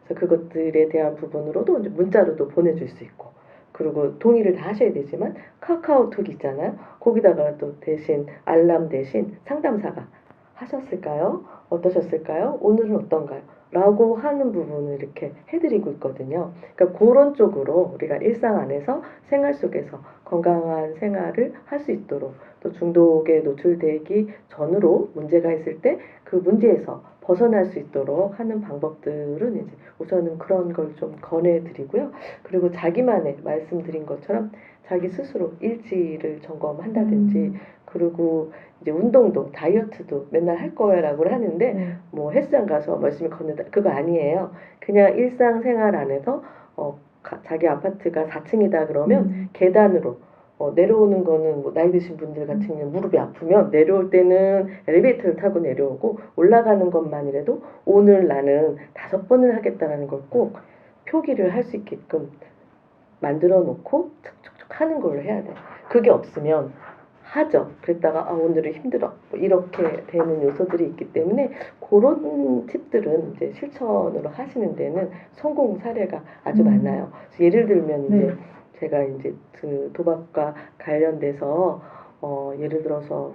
그래서 그것들에 대한 부분으로도 이제 문자로도 보내줄 수 있고, 그리고 동의를 다 하셔야 되지만 카카오톡 있잖아요. 거기다가 또 대신 알람 대신 상담사가 하셨을까요? 어떠셨을까요? 오늘은 어떤가요? 라고 하는 부분을 이렇게 해드리고 있거든요. 그러니까 그런 쪽으로 우리가 일상 안에서 생활 속에서 건강한 생활을 할 수 있도록, 또 중독에 노출되기 전으로 문제가 있을 때 그 문제에서 벗어날 수 있도록 하는 방법들은 이제 우선은 그런 걸 좀 권해드리고요. 그리고 자기만의 말씀드린 것처럼 자기 스스로 일지를 점검한다든지, 그리고 이제 운동도 다이어트도 맨날 할 거야라고 하는데 뭐 헬스장 가서 열심히 걷는다 그거 아니에요. 그냥 일상생활 안에서 자기 아파트가 4층이다 그러면 계단으로 내려오는 거는 뭐 나이 드신 분들 같은 경우 무릎이 아프면 내려올 때는 엘리베이터를 타고 내려오고, 올라가는 것만이라도 오늘 나는 5번을 하겠다라는 걸 꼭 표기를 할 수 있게끔 만들어 놓고 촉촉촉 하는 걸로 해야 돼요. 그게 없으면 하죠. 그랬다가 오늘은 힘들어 뭐 이렇게 되는 요소들이 있기 때문에 그런 팁들은 이제 실천으로 하시는 데는 성공 사례가 아주 많아요. 예를 들면 이제 제가 이제 그 도박과 관련돼서 예를 들어서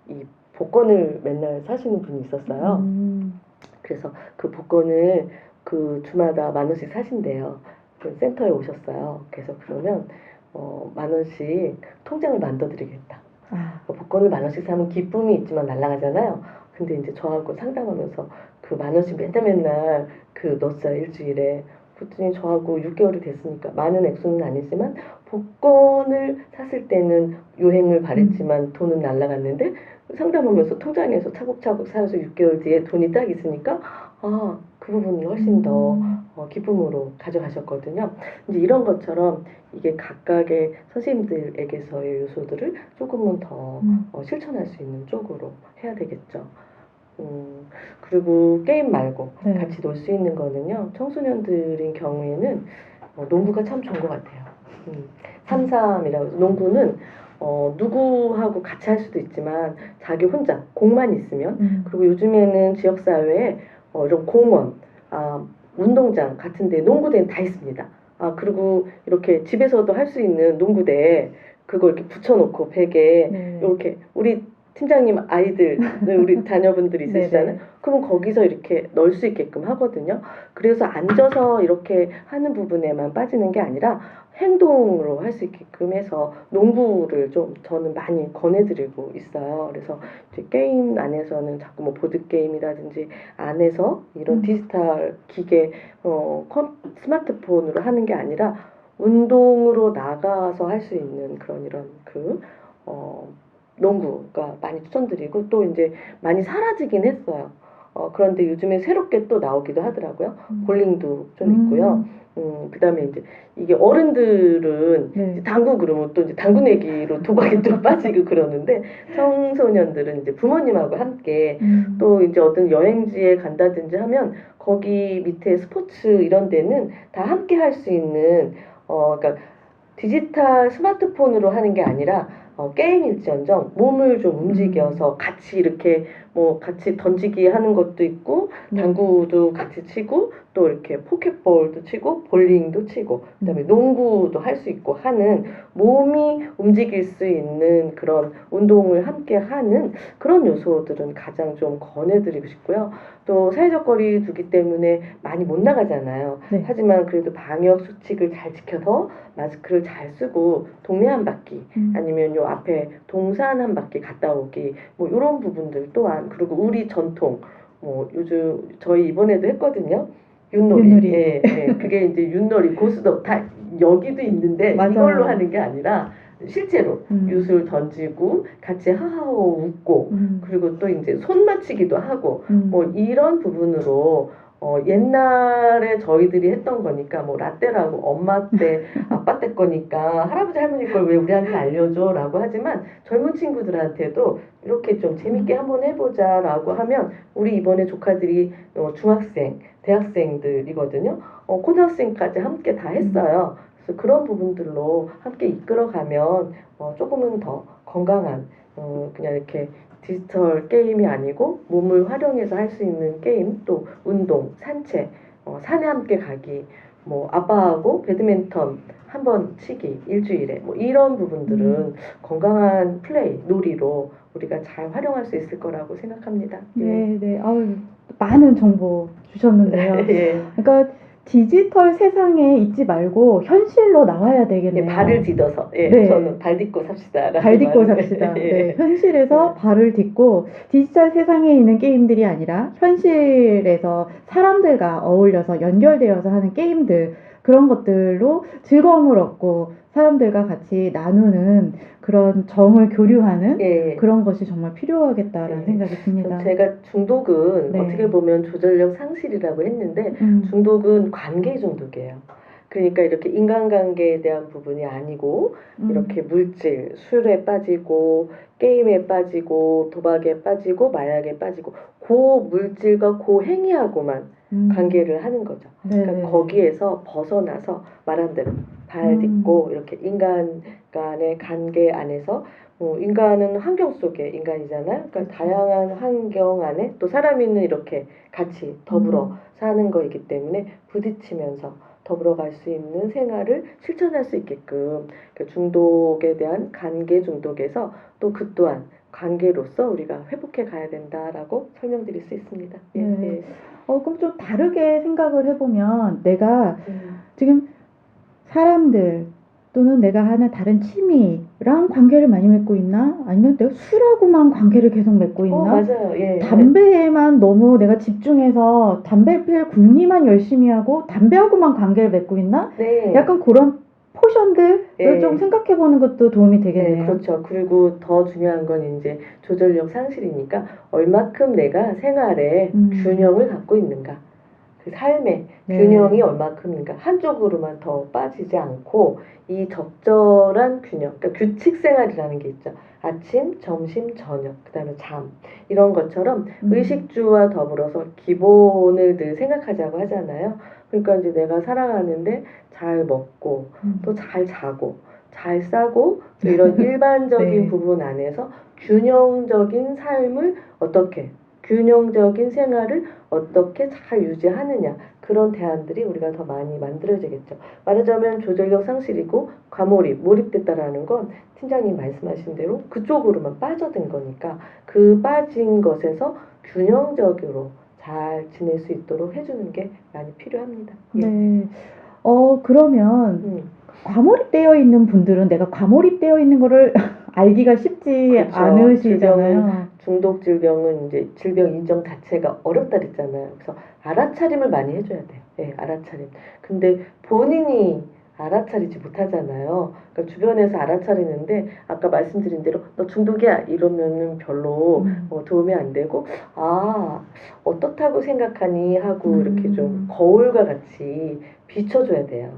이 복권을 맨날 사시는 분이 있었어요. 그래서 그 복권을 그 주마다 10,000원씩 사신대요. 그 센터에 오셨어요. 그래서 그러면 10,000원씩 통장을 만들어드리겠다. 아, 복권을 10,000원씩 사면 기쁨이 있지만 날아가잖아요. 근데 이제 저하고 상담하면서 그 10,000원씩 맨날 그 넣었어요. 일주일에. 그랬더니 저하고 6개월이 됐으니까 많은 액수는 아니지만 복권을 샀을 때는 유행을 발했지만 돈은 날아갔는데 상담하면서 통장에서 차곡차곡 쌓여서 6개월 뒤에 돈이 딱 있으니까 그 부분을 훨씬 더 기쁨으로 가져가셨거든요. 이제 이런 것처럼 이게 각각의 선생님들에게서의 요소들을 조금은 더 실천할 수 있는 쪽으로 해야 되겠죠. 그리고 게임 말고 네. 같이 놀 수 있는 거는요. 청소년들인 경우에는 농구가 참 좋은 것 같아요. 3-3이라고 해서 농구는 누구하고 같이 할 수도 있지만 자기 혼자 공만 있으면 그리고 요즘에는 지역사회에 이런 공원, 운동장 같은 데 농구대는 다 있습니다. 그리고 이렇게 집에서도 할 수 있는 농구대 그걸 이렇게 붙여놓고 벽에 네. 이렇게 우리 팀장님 아이들 우리 자녀분들이 있으시잖아요. 네네. 그러면 거기서 이렇게 넣을 수 있게끔 하거든요. 그래서 앉아서 이렇게 하는 부분에만 빠지는 게 아니라 행동으로 할 수 있게끔 해서 농구를 좀 저는 많이 권해드리고 있어요. 그래서 이제 게임 안에서는 자꾸 뭐 보드 게임이라든지 안에서 이런 디지털 기계, 스마트폰으로 하는 게 아니라 운동으로 나가서 할 수 있는 그런 이런 농구가 많이 추천드리고 또 이제 많이 사라지긴 했어요. 그런데 요즘에 새롭게 또 나오기도 하더라고요. 볼링도 좀 있고요. 그다음에 이제 이게 어른들은 네. 이제 당구 그러면 또 이제 당구 내기로 도박에 또 빠지고 그러는데 청소년들은 이제 부모님하고 함께 또 이제 어떤 여행지에 간다든지 하면 거기 밑에 스포츠 이런 데는 다 함께 할 수 있는 그러니까 디지털 스마트폰으로 하는 게 아니라 게임일지언정 몸을 좀 움직여서 같이 이렇게 뭐 같이 던지기 하는 것도 있고 당구도 같이 치고 또 이렇게 포켓볼도 치고 볼링도 치고 그다음에 농구도 할 수 있고 하는 몸이 움직일 수 있는 그런 운동을 함께 하는 그런 요소들은 가장 좀 권해드리고 싶고요. 또 사회적 거리 두기 때문에 많이 못 나가잖아요. 네. 하지만 그래도 방역 수칙을 잘 지켜서 마스크를 잘 쓰고 동네 한 바퀴 아니면 요 앞에 동산 한 바퀴 갔다 오기 뭐 이런 부분들 또한 그리고 우리 전통 뭐 요즘 저희 이번에도 했거든요. 윷놀이. 예, 그게 이제 윷놀이 고수도 다 여기도 있는데 맞아요. 이걸로 하는 게 아니라 실제로 윷을 던지고 같이 하하호 웃고 그리고 또 이제 손 맞추기도 하고 뭐 이런 부분으로 옛날에 저희들이 했던 거니까 뭐 라떼라고 엄마 때 아빠 때 거니까 할아버지 할머니 걸 왜 우리한테 알려줘 라고 하지만 젊은 친구들한테도 이렇게 좀 재밌게 한번 해보자 라고 하면 우리 이번에 조카들이 중학생 대학생들이거든요. 고등학생까지 함께 다 했어요. 그래서 그런 부분들로 함께 이끌어가면 조금은 더 건강한 그냥 이렇게 디지털 게임이 아니고 몸을 활용해서 할 수 있는 게임 또 운동, 산책, 산에 함께 가기, 뭐 아빠하고 배드민턴 한 번 치기 일주일에 뭐 이런 부분들은 건강한 플레이, 놀이로 우리가 잘 활용할 수 있을 거라고 생각합니다. 네, 네. 많은 정보 주셨는데요. 예. 그러니까 디지털 세상에 있지 말고 현실로 나와야 되겠네요. 발을 디뎌서 네. 저는 발 딛고 삽시다. 발 딛고 삽시다. 네, 현실에서 발을 딛고 디지털 세상에 있는 게임들이 아니라 현실에서 사람들과 어울려서 연결되어서 하는 게임들 그런 것들로 즐거움을 얻고 사람들과 같이 나누는 그런 정을 교류하는 그런 것이 정말 필요하겠다라는 생각이 듭니다. 제가 중독은 네. 어떻게 보면 조절력 상실이라고 했는데 중독은 관계 중독이에요. 그러니까 이렇게 인간관계에 대한 부분이 아니고 이렇게 물질, 술에 빠지고 게임에 빠지고 도박에 빠지고 마약에 빠지고 그 물질과 그 행위하고만 관계를 하는 거죠. 그러니까 거기에서 벗어나서 말한 대로 발 딛고 이렇게 인간 간의 관계 안에서 인간은 환경 속의 인간이잖아요. 그러니까 다양한 환경 안에 또 사람이는 이렇게 같이 더불어 사는 거이기 때문에 부딪히면서 더불어 갈 수 있는 생활을 실천할 수 있게끔 중독에 대한 관계 중독에서 또 그 또한 관계로서 우리가 회복해 가야 된다라고 설명드릴 수 있습니다. 예, 네. 예. 그럼 좀 다르게 생각을 해보면 내가 음. 지금 사람들 또는 내가 하는 다른 취미랑 관계를 많이 맺고 있나? 아니면 내가 술하고만 관계를 계속 맺고 있나? 맞아요. 예. 담배에만 너무 내가 집중해서 담배 필 궁리만 열심히 하고 담배하고만 관계를 맺고 있나? 네. 약간 그런 포션들을 예. 좀 생각해 보는 것도 도움이 네, 되겠네요. 그렇죠. 그리고 더 중요한 건 이제 조절력 상실이니까 얼마큼 내가 생활에 균형을 갖고 있는가. 그 삶의 네. 균형이 얼마큼인가. 한쪽으로만 더 빠지지 않고 이 적절한 균형, 그러니까 규칙 생활이라는 게 있죠. 아침, 점심, 저녁, 그다음에 잠 이런 것처럼 의식주와 더불어서 기본을 늘 생각하자고 하잖아요. 그러니까 이제 내가 살아가는데 잘 먹고 또 잘 자고 잘 싸고 또 이런 일반적인 네. 부분 안에서 균형적인 삶을 어떻게 균형적인 생활을 어떻게 잘 유지하느냐 그런 대안들이 우리가 더 많이 만들어지겠죠. 말하자면 조절력 상실이고 과몰입, 몰입됐다라는 건 팀장님 말씀하신 대로 그쪽으로만 빠져든 거니까 그 빠진 것에서 균형적으로 잘 지낼 수 있도록 해주는 게 많이 필요합니다. 예. 네. 그러면 과몰입되어 있는 분들은 내가 과몰입되어 있는 거를 알기가 쉽지 그렇죠. 않으시잖아요. 중독 질병은 이제 질병 인정 자체가 어렵다 그랬잖아요. 그래서 알아차림을 많이 해줘야 돼요. 예, 알아차림. 근데 본인이 알아차리지 못하잖아요. 그러니까 주변에서 알아차리는데 아까 말씀드린 대로 너 중독이야 이러면은 별로 도움이 안 되고 어떻다고 생각하니 하고 이렇게 좀 거울과 같이 비춰줘야 돼요.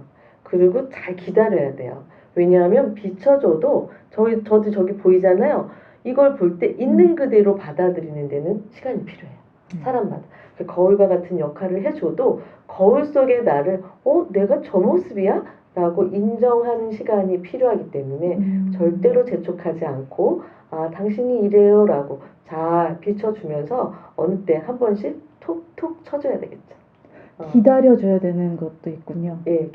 그리고 잘 기다려야 돼요. 왜냐하면 비춰줘도 저도 저기 보이잖아요. 이걸 볼 때 있는 그대로 받아들이는 데는 시간이 필요해요. 사람마다. 그 거울과 같은 역할을 해줘도 거울 속의 나를 내가 저 모습이야? 라고 인정하는 시간이 필요하기 때문에 절대로 재촉하지 않고 당신이 이래요 라고 잘 비춰주면서 어느 때 한 번씩 톡톡 쳐줘야 되겠죠. 기다려줘야 되는 것도 있군요. 예,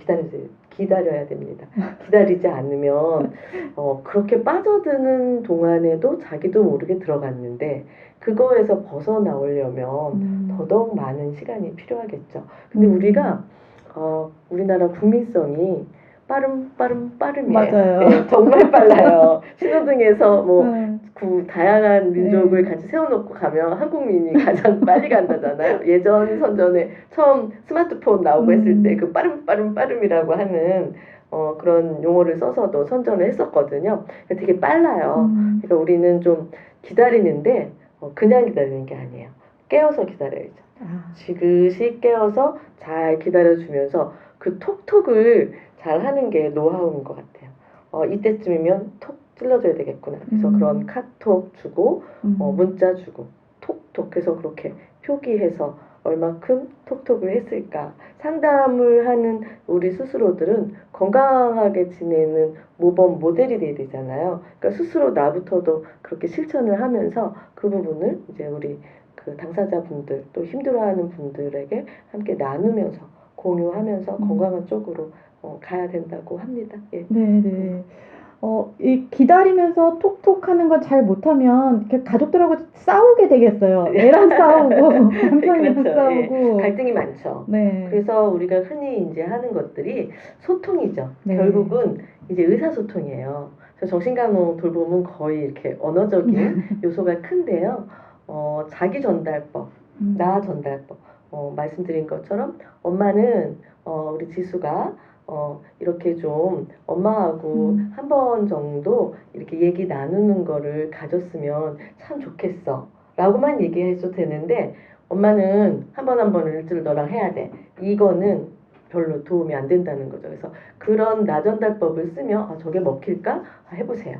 기다려야 됩니다. 기다리지 않으면 그렇게 빠져드는 동안에도 자기도 모르게 들어갔는데 그거에서 벗어나오려면 더더욱 많은 시간이 필요하겠죠. 근데 우리가 우리나라 국민성이 빠름이에요. 맞아요. 네, 정말 빨라요. 신호등에서 다양한 민족을 네. 같이 세워놓고 가면 한국민이 가장 빨리 간다잖아요. 예전 선전에 처음 스마트폰 나오고 했을 때 그 빠름이라고 하는 그런 용어를 써서도 선전을 했었거든요. 되게 빨라요. 그러니까 우리는 좀 기다리는데 그냥 기다리는 게 아니에요. 깨어서 기다려야죠. 지그시 깨어서 잘 기다려주면서 그 톡톡을 잘 하는 게 노하우인 것 같아요. 이때쯤이면 톡 찔러줘야 되겠구나. 그래서 그런 카톡 주고 문자 주고 톡톡 해서 그렇게 표기해서 얼마큼 톡톡을 했을까. 상담을 하는 우리 스스로들은 건강하게 지내는 모범 모델이 돼야 되잖아요. 그러니까 스스로 나부터도 그렇게 실천을 하면서 그 부분을 이제 우리 그 당사자분들 또 힘들어하는 분들에게 함께 나누면서 공유하면서 건강한 쪽으로 가야 된다고 합니다. 예. 네네. 이 기다리면서 톡톡 하는 거 잘 못하면 이렇게 가족들하고 싸우게 되겠어요. 애랑 싸우고, 남편이랑 그렇죠. 싸우고. 예. 갈등이 많죠. 네. 그래서 우리가 흔히 이제 하는 것들이 소통이죠. 네. 결국은 이제 의사소통이에요. 정신간호 돌봄은 거의 이렇게 언어적인 요소가 큰데요. 자기 전달법, 나 전달법. 말씀드린 것처럼 엄마는 우리 지수가 이렇게 좀 엄마하고 한 번 정도 이렇게 얘기 나누는 거를 가졌으면 참 좋겠어 라고만 얘기해도 되는데 엄마는 한 번을 일주일 너랑 해야 돼. 이거는 별로 도움이 안 된다는 거죠. 그래서 그런 나전달법을 쓰면 저게 먹힐까? 해보세요.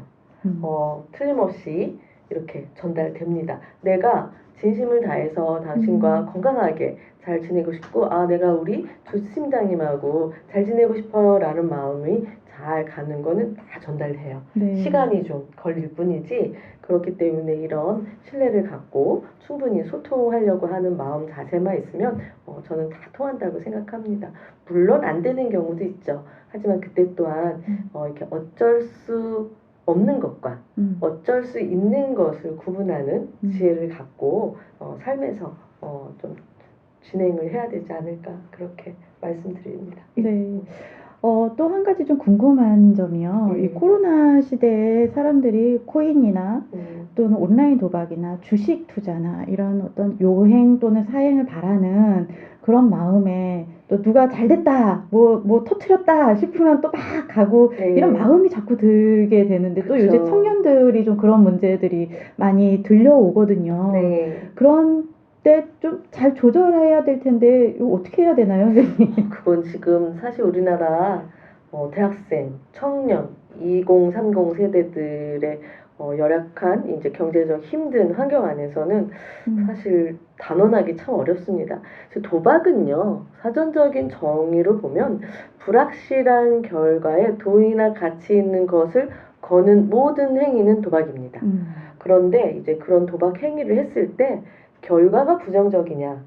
틀림없이 이렇게 전달됩니다. 내가 진심을 다해서 당신과 건강하게 잘 지내고 싶고 내가 우리 조심장님하고 잘 지내고 싶어요 라는 마음이 잘 가는 거는 다 전달돼요. 네. 시간이 좀 걸릴 뿐이지 그렇기 때문에 이런 신뢰를 갖고 충분히 소통하려고 하는 마음 자세만 있으면 저는 다 통한다고 생각합니다. 물론 안 되는 경우도 있죠. 하지만 그때 또한 이렇게 어쩔 수 없는 것과 음. 어쩔 수 있는 것을 구분하는 음. 지혜를 갖고 삶에서 좀 진행을 해야 되지 않을까 그렇게 말씀드립니다. 네. 또 한 가지 좀 궁금한 점이요. 네. 이 코로나 시대에 사람들이 코인이나 또는 온라인 도박이나 주식 투자나 이런 어떤 요행 또는 사행을 바라는 그런 마음에 또 누가 잘 됐다, 뭐 터트렸다 싶으면 또 막 가고 네. 이런 마음이 자꾸 들게 되는데 또 그쵸. 요새 청년들이 좀 그런 문제들이 많이 들려오거든요. 네. 그런 때 좀 잘 조절해야 될 텐데 이거 어떻게 해야 되나요, 선생님? 그건 지금 사실 우리나라 대학생, 청년, 2030 세대들의 열악한 이제 경제적 힘든 환경 안에서는 사실 단언하기 참 어렵습니다. 그래서 도박은요, 사전적인 정의로 보면 불확실한 결과에 돈이나 가치 있는 것을 거는 모든 행위는 도박입니다. 그런데 이제 그런 도박 행위를 했을 때 결과가 부정적이냐,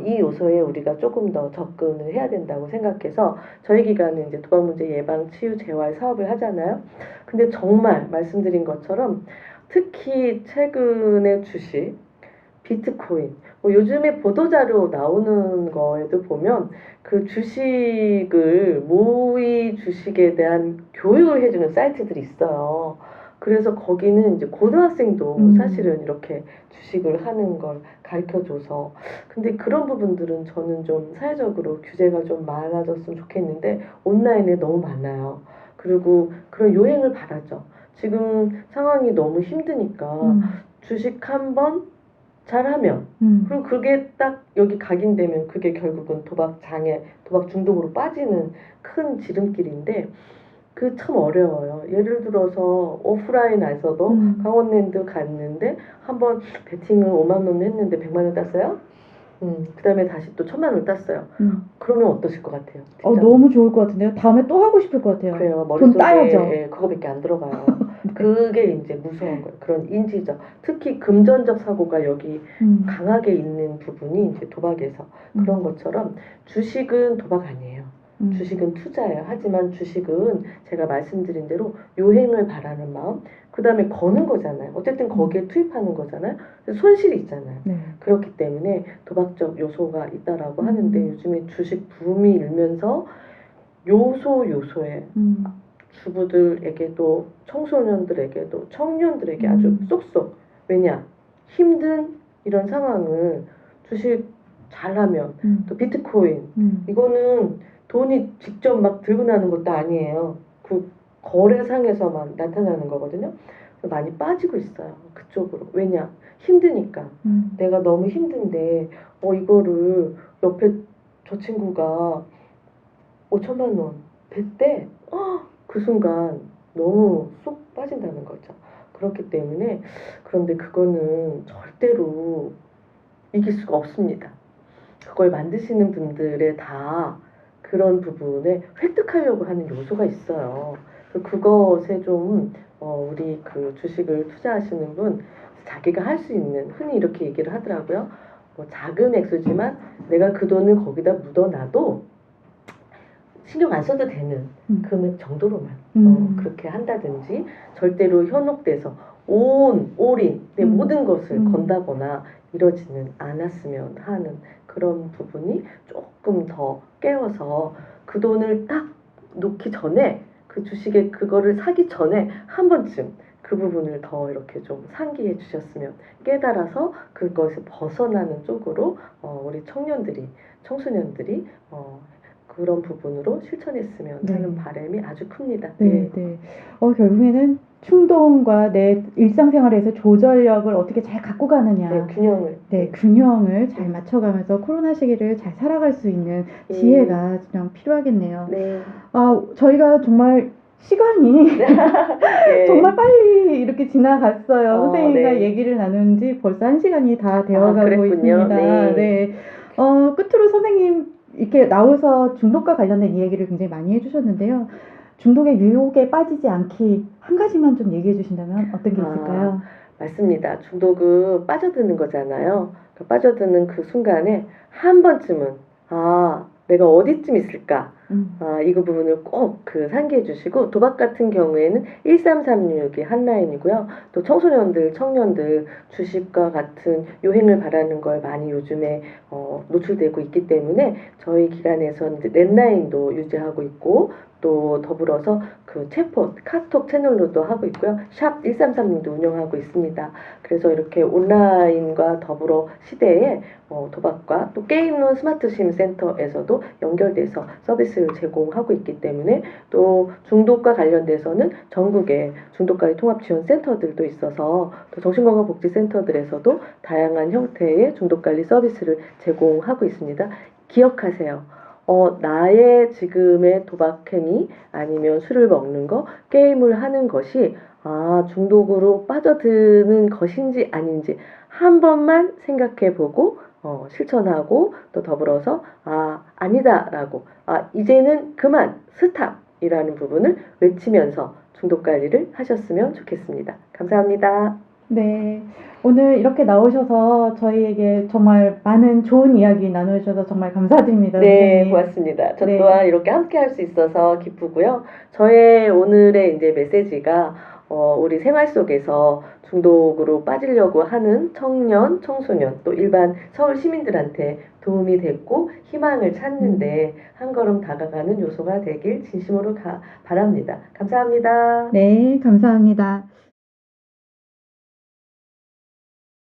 이 요소에 우리가 조금 더 접근을 해야 된다고 생각해서 저희 기관은 이제 도박 문제 예방, 치유, 재활 사업을 하잖아요. 근데 정말 말씀드린 것처럼 특히 최근에 주식, 비트코인, 요즘에 보도자료 나오는 거에도 보면 그 주식을 모의 주식에 대한 교육을 해주는 사이트들이 있어요. 그래서 거기는 이제 고등학생도 사실은 이렇게 주식을 하는 걸 가르쳐줘서 근데 그런 부분들은 저는 좀 사회적으로 규제가 좀 많아졌으면 좋겠는데 온라인에 너무 많아요. 그리고 그런 요행을 바라죠. 지금 상황이 너무 힘드니까 주식 한번 잘하면 그리고 그게 딱 여기 각인되면 그게 결국은 도박장애, 도박 중독으로 빠지는 큰 지름길인데 그 참 어려워요. 예를 들어서 오프라인에서도 강원랜드 갔는데 한번 베팅을 5만 원 했는데 100만 원 땄어요. 그 다음에 다시 또 1,000만 원 땄어요. 그러면 어떠실 것 같아요? 진짜? 너무 좋을 것 같은데요. 다음에 또 하고 싶을 것 같아요. 그래요. 돈 머릿속에 따야죠. 그거밖에 안 들어가요. 그게 이제 무서운 거예요. 그런 인지적, 특히 금전적 사고가 여기 강하게 있는 부분이 이제 도박에서 그런 것처럼 주식은 도박 아니에요. 주식은 투자예요. 하지만 주식은 제가 말씀드린 대로 요행을 바라는 마음, 그 다음에 거는 거잖아요. 어쨌든 거기에 투입하는 거잖아요. 손실이 있잖아요. 네. 그렇기 때문에 도박적 요소가 있다라고 하는데 요즘에 주식 붐이 일면서 요소에 주부들에게도 청소년들에게도 청년들에게 아주 쏙쏙 왜냐 힘든 이런 상황을 주식 잘하면 또 비트코인 이거는 돈이 직접 막 들고 나는 것도 아니에요. 그 거래상에서만 나타나는 거거든요. 그래서 많이 빠지고 있어요. 그쪽으로. 왜냐 힘드니까 내가 너무 힘든데 이거를 옆에 저 친구가 5천만 원 댔대. 그 순간 너무 쏙 빠진다는 거죠. 그렇기 때문에 그런데 그거는 절대로 이길 수가 없습니다. 그걸 만드시는 분들의 다 그런 부분에 획득하려고 하는 요소가 있어요. 그것에 좀 우리 그 주식을 투자하시는 분 자기가 할 수 있는 흔히 이렇게 얘기를 하더라고요. 작은 액수지만 내가 그 돈을 거기다 묻어놔도 신경 안 써도 되는 금액 정도로만 그렇게 한다든지 절대로 현혹돼서 올인 내 모든 것을 건다거나 이러지는 않았으면 하는 그런 부분이 조금 더 깨워서 그 돈을 딱 놓기 전에 그 주식에 그거를 사기 전에 한 번쯤 그 부분을 더 이렇게 좀 상기해 주셨으면 깨달아서 그것을 벗어나는 쪽으로 우리 청소년들이 그런 부분으로 실천했으면 하는 바람이 아주 큽니다. 네. 결국에는 충동과 내 일상생활에서 조절력을 어떻게 잘 갖고 가느냐. 균형을 잘 맞춰가면서 코로나 시기를 잘 살아갈 수 있는 지혜가 좀 필요하겠네요. 저희가 정말 시간이 정말 빨리 이렇게 지나갔어요. 선생님과 얘기를 나눈 지 벌써 1시간이 다 되어가고 있습니다. 끝으로 선생님 이렇게 나와서 중독과 관련된 이야기를 굉장히 많이 해주셨는데요. 중독의 유혹에 빠지지 않기 한 가지만 좀 얘기해 주신다면 어떤 게 있을까요? 맞습니다. 중독은 빠져드는 거잖아요. 빠져드는 그 순간에 한 번쯤은 내가 어디쯤 있을까? 이 부분을 꼭 상기해 주시고, 도박 같은 경우에는 1336이 한라인이고요. 또 청소년들, 청년들 주식과 같은 요행을 바라는 걸 많이 요즘에 노출되고 있기 때문에 저희 기관에서는 이제 랜라인도 유지하고 있고, 또 더불어서 체포, 카톡 채널로도 하고 있고요. 샵 1336도 운영하고 있습니다. 그래서 이렇게 온라인과 더불어 시대에 도박과 또 게임론 스마트심 센터에서도 연결돼서 서비스를 제공하고 있기 때문에, 또 중독과 관련돼서는 전국에 중독관리 통합지원센터들도 있어서 또 정신건강복지센터들에서도 다양한 형태의 중독관리 서비스를 제공하고 있습니다. 기억하세요. 나의 지금의 도박행위 아니면 술을 먹는 거, 게임을 하는 것이 중독으로 빠져드는 것인지 아닌지 한 번만 생각해 보고 실천하고, 또 더불어서 아니다라고 이제는 그만 스탑이라는 부분을 외치면서 중독 관리를 하셨으면 좋겠습니다. 감사합니다. 네, 오늘 이렇게 나오셔서 저희에게 정말 많은 좋은 이야기 나누셔서 정말 감사드립니다, 네, 선생님. 고맙습니다. 저 네. 또한 이렇게 함께 할 수 있어서 기쁘고요. 저의 오늘의 이제 메시지가 우리 생활 속에서 중독으로 빠지려고 하는 청년, 청소년, 또 일반 서울 시민들한테 도움이 됐고 희망을 찾는데 한 걸음 다가가는 요소가 되길 진심으로 바랍니다. 감사합니다. 네, 감사합니다.